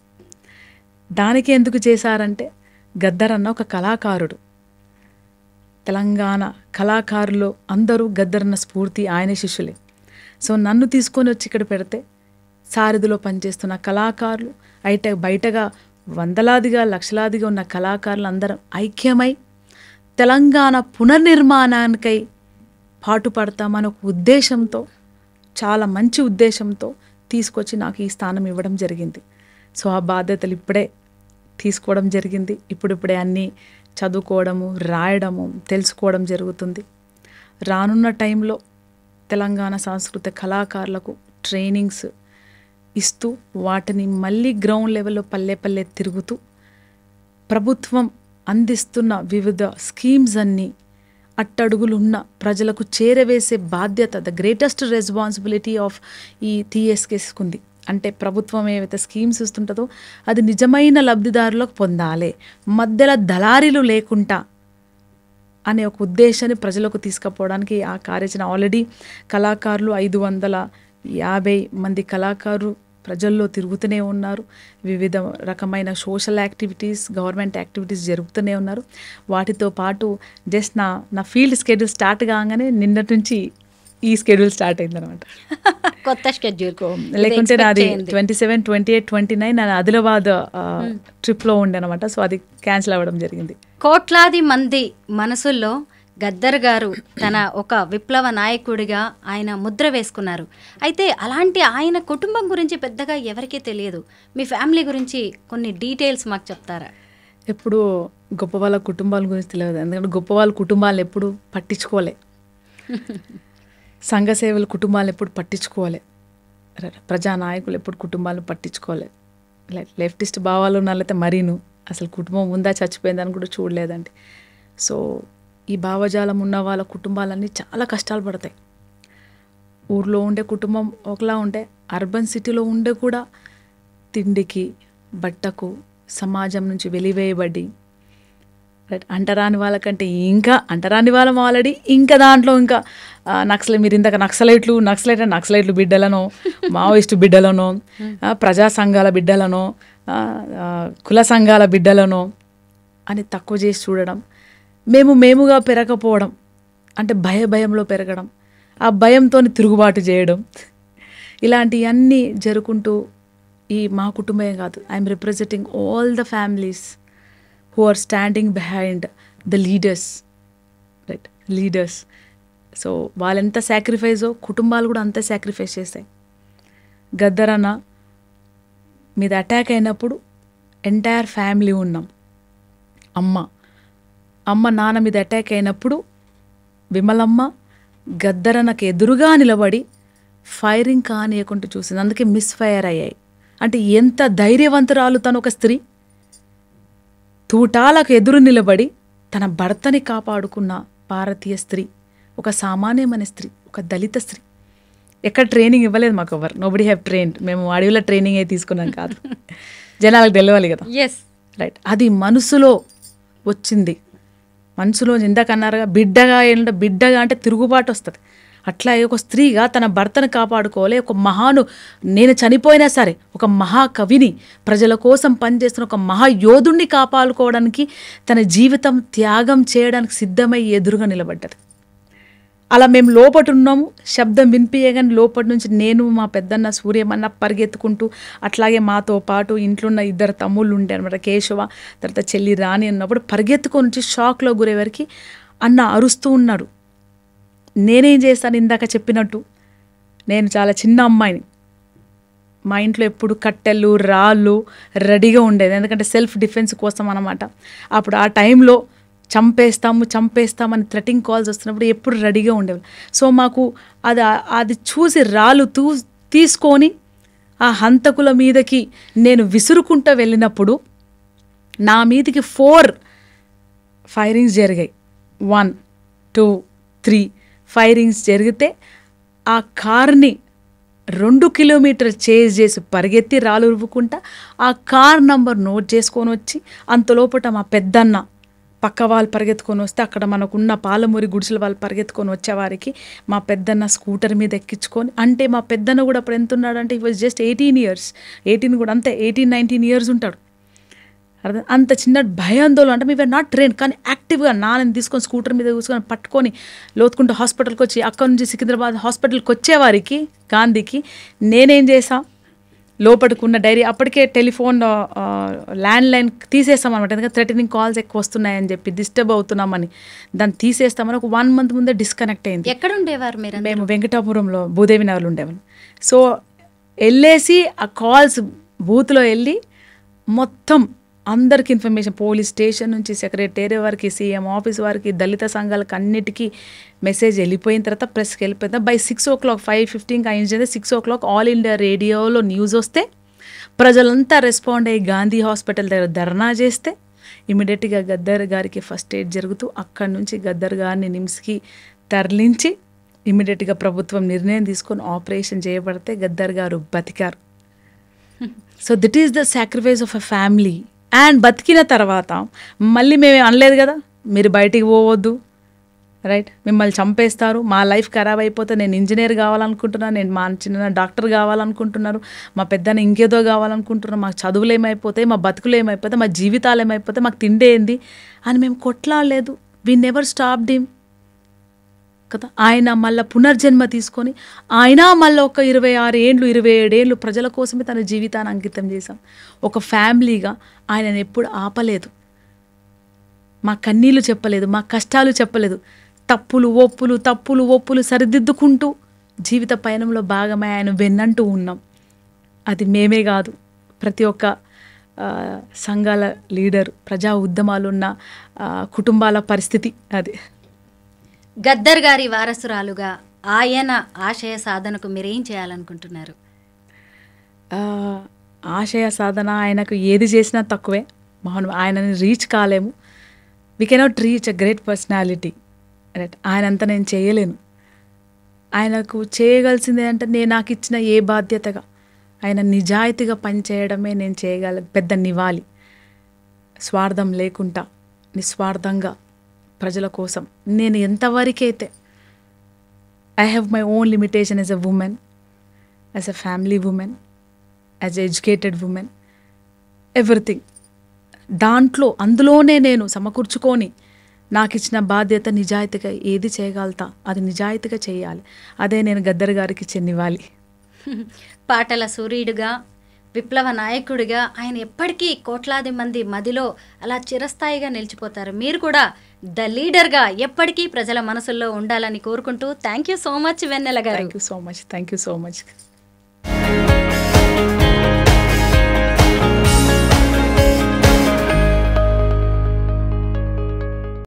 దానికి ఎందుకు చేశారంటే గద్దర్ అన్న ఒక కళాకారుడు. తెలంగాణ కళాకారులు అందరూ గద్దర్ అన్న స్ఫూర్తి, ఆయన శిష్యులే. సో నన్ను తీసుకొని వచ్చి ఇక్కడ పెడితే సారథిలో పనిచేస్తున్న కళాకారులు, అయితే బయటగా వందలాదిగా లక్షలాదిగా ఉన్న కళాకారులు అందరం ఐక్యమై తెలంగాణ పునర్నిర్మాణానికై పాటుపడతామని ఒక ఉద్దేశంతో, చాలా మంచి ఉద్దేశంతో తీసుకొచ్చి నాకు ఈ స్థానం ఇవ్వడం జరిగింది. సో ఆ బాధ్యతలు ఇప్పుడే తీసుకోవడం జరిగింది. ఇప్పుడిప్పుడే అన్నీ చదువుకోవడము, రాయడము, తెలుసుకోవడం జరుగుతుంది. రానున్న టైంలో తెలంగాణ సాంస్కృతిక కళాకారులకు ట్రైనింగ్స్ ఇస్తూ వాటిని మళ్ళీ గ్రౌండ్ లెవెల్లో పల్లె తిరుగుతూ ప్రభుత్వం అందిస్తున్న వివిధ స్కీమ్స్ అన్నీ అట్టడుగులున్న ప్రజలకు చేరవేసే బాధ్యత, ద గ్రేటెస్ట్ రెస్పాన్సిబిలిటీ ఆఫ్ ఈ టీఎస్కేస్కి ఉంది. అంటే ప్రభుత్వం ఏవైతే స్కీమ్స్ ఇస్తుంటుందో అది నిజమైన లబ్ధిదారులకు పొందాలి, మధ్యలో దళారీలు లేకుండా అనే ఒక ఉద్దేశాన్ని ప్రజలకు తీసుకుపోవడానికి ఆ కార్యాచరణ ఆల్రెడీ కళాకారులు 550 మంది కళాకారులు ప్రజల్లో తిరుగుతూనే ఉన్నారు. వివిధ రకమైన సోషల్ యాక్టివిటీస్, గవర్నమెంట్ యాక్టివిటీస్ జరుగుతూనే ఉన్నారు. వాటితో పాటు జస్ట్ నా ఫీల్డ్ స్కెడ్యూల్ స్టార్ట్ కాగానే నిన్నటి నుంచి ఈ స్కెడ్యూల్ స్టార్ట్ అయిందనమాట. కొత్త షెడ్యూల్. లేకుంటే నాది 27, 28, 29 నేను ఆదిలాబాద్ ట్రిప్లో ఉండే అనమాట. సో అది క్యాన్సిల్ అవ్వడం జరిగింది. కోట్లాది మంది మనసుల్లో గద్దర్ గారు తన ఒక విప్లవ నాయకుడిగా ఆయన ముద్ర వేసుకున్నారు. అయితే అలాంటి ఆయన కుటుంబం గురించి పెద్దగా ఎవరికీ తెలియదు. మీ ఫ్యామిలీ గురించి కొన్ని డీటెయిల్స్ మాకు చెప్తారా? ఎప్పుడు గొప్ప వాళ్ళ కుటుంబాల గురించి తెలియదు. ఎందుకంటే గొప్ప వాళ్ళ కుటుంబాలు ఎప్పుడు పట్టించుకోలే, సంఘ సేవల కుటుంబాలు ఎప్పుడు పట్టించుకోలే, ప్రజానాయకులు ఎప్పుడు కుటుంబాలను పట్టించుకోలే. లెఫ్టిస్ట్ భావాలు ఉన్నట్లయితే మరీను అసలు కుటుంబం ఉందా చచ్చిపోయిందని కూడా చూడలేదండి. సో ఈ భావజాలం ఉన్న వాళ్ళ కుటుంబాలన్నీ చాలా కష్టాలు పడతాయి. ఊర్లో ఉండే కుటుంబం ఒకలా ఉంటే అర్బన్ సిటీలో ఉండే కూడా తిండికి, బట్టకు, సమాజం నుంచి వెలివేయబడి అంటరాని వాళ్ళకంటే ఇంకా అంటరాని వాళ్ళం ఆల్రెడీ, ఇంకా దాంట్లో ఇంకా మీరు ఇందాక నక్సలైట్లు బిడ్డలను, మావోయిస్టు బిడ్డలను, ప్రజా సంఘాల బిడ్డలను, కుల సంఘాల బిడ్డలను అని తక్కువ చేసి చూడడం, మేముగా పెరగకపోవడం, అంటే భయంలో పెరగడం, ఆ భయంతో తిరుగుబాటు చేయడం, ఇలాంటివన్నీ జరుపుకుంటూ ఈ మా కుటుంబమే కాదు, I'm representing all the families who are standing behind the leaders, right, leaders. So వాళ్ళెంత సాక్రిఫైజో కుటుంబాలు కూడా అంతే సాక్రిఫైస్ చేస్తాయి. గద్దర్ అన్న మీద అటాక్ అయినప్పుడు ఎంటైర్ ఫ్యామిలీ ఉన్నాం. అమ్మ నాన్న మీద అటాక్ అయినప్పుడు విమలమ్మ గద్దర్ అన్నకు ఎదురుగా నిలబడి ఫైరింగ్ కానియకుండా చూసింది. అందుకే మిస్ ఫైర్ అయ్యాయి. అంటే ఎంత ధైర్యవంతురాలు తను, ఒక స్త్రీ తూటాలకు ఎదురు నిలబడి తన భర్తని కాపాడుకున్న భారతీయ స్త్రీ, ఒక సామాన్యమైన స్త్రీ, ఒక దళిత స్త్రీ. ఎక్కడ ట్రైనింగ్ ఇవ్వలేదు మాకు ఎవరు, నోబడి హ్యావ్ ట్రైన్డ్. మేము అడవిలో ట్రైనింగ్ అయితే తీసుకున్నాం కాదు, జనాలకు తెలియాలి కదా. Yes, right. అది మనసులో వచ్చింది. మనసులో ఇందాకన్నారుగా బిడ్డగా ఏంటంటే, బిడ్డగా అంటే తిరుగుబాటు వస్తుంది. అట్లా ఒక స్త్రీగా తన భర్తను కాపాడుకోవాలి. ఒక నేను చనిపోయినా సరే ఒక మహాకవిని, ప్రజల కోసం పనిచేస్తున్న ఒక మహాయోధుణ్ణి కాపాడుకోవడానికి తన జీవితం త్యాగం చేయడానికి సిద్ధమై ఎదురుగా నిలబడ్డది. అలా మేము లోపట ఉన్నాము. శబ్దం వినిపించగానే లోపటి నుంచి నేను, మా పెద్దన్న సూర్యమన్న పరిగెత్తుకుంటూ, అట్లాగే మాతో పాటు ఇంట్లో ఉన్న 2 తమ్ముళ్ళు ఉండే అనమాట, కేశవ, తర్వాత చెల్లి రాణి అన్నప్పుడు పరిగెత్తుకొని వచ్చి షాక్లో గురేవరికి అన్న అరుస్తూ ఉన్నాడు. నేనేం చేస్తాను, ఇందాక చెప్పినట్టు నేను చాలా చిన్న అమ్మాయిని. మా ఇంట్లో ఎప్పుడు కట్టెలు రాళ్ళు రెడీగా ఉండేది, ఎందుకంటే సెల్ఫ్ డిఫెన్స్ కోసం అన్నమాట. అప్పుడు ఆ టైంలో చంపేస్తామని థ్రెటింగ్ కాల్స్ వస్తున్నప్పుడు ఎప్పుడు రెడీగా ఉండేవాళ్ళు. సో మాకు అది చూసి రాళ్ళు తీసుకొని ఆ హంతకుల మీదకి నేను విసురుకుంటూ వెళ్ళినప్పుడు నా మీదకి 4 ఫైరింగ్స్ జరిగాయి. 1, 2, 3 ఫైరింగ్స్ జరిగితే ఆ కార్ని 2 కిలోమీటర్ చేజ్ చేసి పరిగెత్తి రాళ్ళు ఉరువుకుంటా ఆ కార్ నంబర్ నోట్ చేసుకొని వచ్చి, అంతలోపట మా పెద్దన్న పక్క వాళ్ళు పరిగెత్తుకొని వస్తే అక్కడ మనకున్న పాలమూరి గుడిసెల వాళ్ళు పరిగెత్తుకొని వచ్చేవారికి మా పెద్దన్న స్కూటర్ మీద ఎక్కించుకొని, అంటే మా పెద్దన్న కూడా అప్పుడు ఎంత ఉన్నాడంటే ఈ వాజ్ జస్ట్ 18 years, 18 కూడా అంతే, 18-19 years ఉంటాడు. అంత చిన్న భయాందోళన, అంటే మేము నాట్ ట్రైన్ కానీ యాక్టివ్గా నాన్నని తీసుకొని స్కూటర్ మీద కూర్చొని పట్టుకొని లోతుకుంటూ హాస్పిటల్కి వచ్చి, అక్కడ నుంచి సికింద్రాబాద్ హాస్పిటల్కి వచ్చేవారికి గాంధీకి నేనేం చేసా, లోపలికున్న డైరీ అప్పటికే టెలిఫోన్ ల్యాండ్ లైన్ తీసేస్తామన్నమాట. ఎందుకంటే థ్రెటనింగ్ కాల్స్ ఎక్కువ వస్తున్నాయని చెప్పి, డిస్టర్బ్ అవుతున్నామని దాన్ని తీసేస్తామని ఒక 1 month ముందే డిస్కనెక్ట్ అయింది. ఎక్కడ ఉండేవారు మీరు? మేము వెంకటాపురంలో భూదేవి నగర్లో ఉండేవాళ్ళం. సో వెళ్ళేసి ఆ కాల్స్ బూత్లో వెళ్ళి మొత్తం అందరికి ఇన్ఫర్మేషన్, పోలీస్ స్టేషన్ నుంచి సెక్రటరీ వారికి, సీఎం ఆఫీస్ వారికి, దళిత సంఘాలకు అన్నిటికీ మెసేజ్ వెళ్ళిపోయిన తర్వాత ప్రెస్కి వెళ్ళిపోయింది. బై 6 o'clock 5:15 అయింది. 6 o'clock ఆల్ ఇండియా రేడియోలో న్యూస్ వస్తే ప్రజలంతా రెస్పాండ్ అయ్యి గాంధీ హాస్పిటల్ దగ్గర ధర్నా చేస్తే ఇమీడియట్గా గద్దర్ గారికి ఫస్ట్ ఎయిడ్ జరుగుతూ అక్కడి నుంచి గద్దర్ గారిని నిమ్స్కి తరలించి ఇమీడియట్గా ప్రభుత్వం నిర్ణయం తీసుకొని ఆపరేషన్ చేయబడితే గద్దర్ గారు బతికారు. So this is the sacrifice of a family. And బతికిన తర్వాత మళ్ళీ మేము అనలేదు కదా మీరు బయటికి పోవద్దు, రైట్, మిమ్మల్ని చంపేస్తారు, మా లైఫ్ ఖరాబ్ అయిపోతే, నేను ఇంజనీర్ కావాలనుకుంటున్నాను, నేను మా చిన్న డాక్టర్ కావాలనుకుంటున్నారు, మా పెద్దన ఇంకేదో కావాలనుకుంటున్నారు, మాకు చదువులు ఏమైపోతాయి, మా బతుకులు ఏమైపోతాయి, మా జీవితాలు ఏమైపోతాయి, మాకు తిండి ఏంది అని మేము కొట్లాడలేదు. వి నెవర్ స్టాప్డ్ హిమ్ కదా. ఆయన మళ్ళీ పునర్జన్మ తీసుకొని ఆయన మళ్ళీ ఒక 26 ఏళ్ళు 27 ఏళ్ళు ప్రజల కోసమే తన జీవితాన్ని అంకితం చేశాం. ఒక ఫ్యామిలీగా ఆయనను ఎప్పుడు ఆపలేదు, మా కన్నీళ్ళు చెప్పలేదు, మా కష్టాలు చెప్పలేదు, తప్పులు ఒప్పులు సరిదిద్దుకుంటూ జీవిత పయనంలో భాగమై ఆయన వెన్నంటూ ఉన్నాం. అది మేమే కాదు, ప్రతి ఒక్క సంఘాల లీడర్, ప్రజా ఉద్యమాలున్న కుటుంబాల పరిస్థితి అది. గద్దర్ గారి వారసురాలుగా ఆయన ఆశయ సాధనకు మీరేం చేయాలనుకుంటున్నారు? ఆశయ సాధన ఆయనకు ఏది చేసినా తక్కువే. మనం ఆయనని రీచ్ కాలేము. We cannot reach a great personality, right. ఆయనంతా నేను చేయలేను. ఆయనకు చేయగలిసింది అంటే నాకు ఇచ్చిన ఏ బాధ్యతగా ఆయన నిజాయితీగా పనిచేయడమే నేను చేయగల పెద్ద నివాళి. స్వార్థం లేకుండా నిస్వార్థంగా ప్రజల కోసం నేను ఎంతవరకైతే I have my own limitation as a women, as a family women, as a educated women, everything అందులోనే నేను సమకూర్చుకొని నాకు ఇచ్చిన బాధ్యత నిజాయితీగా ఏది చేయగలుగుతా అది నిజాయితీగా చేయాలి. అదే నేను గద్దర్ గారికి ఇచ్చే నివాళి. పాటల సూర్యుడుగా, విప్లవ నాయకుడిగా ఆయన ఎప్పటికీ కోట్లాది మంది మదిలో అలా చిరస్థాయిగా నిలిచిపోతారు. మీరు కూడా ద లీడర్గా ఎప్పటికీ ప్రజల మనసుల్లో ఉండాలని కోరుకుంటూ థ్యాంక్ యూ సో మచ్ వెన్నెల గారు. Thank you so much.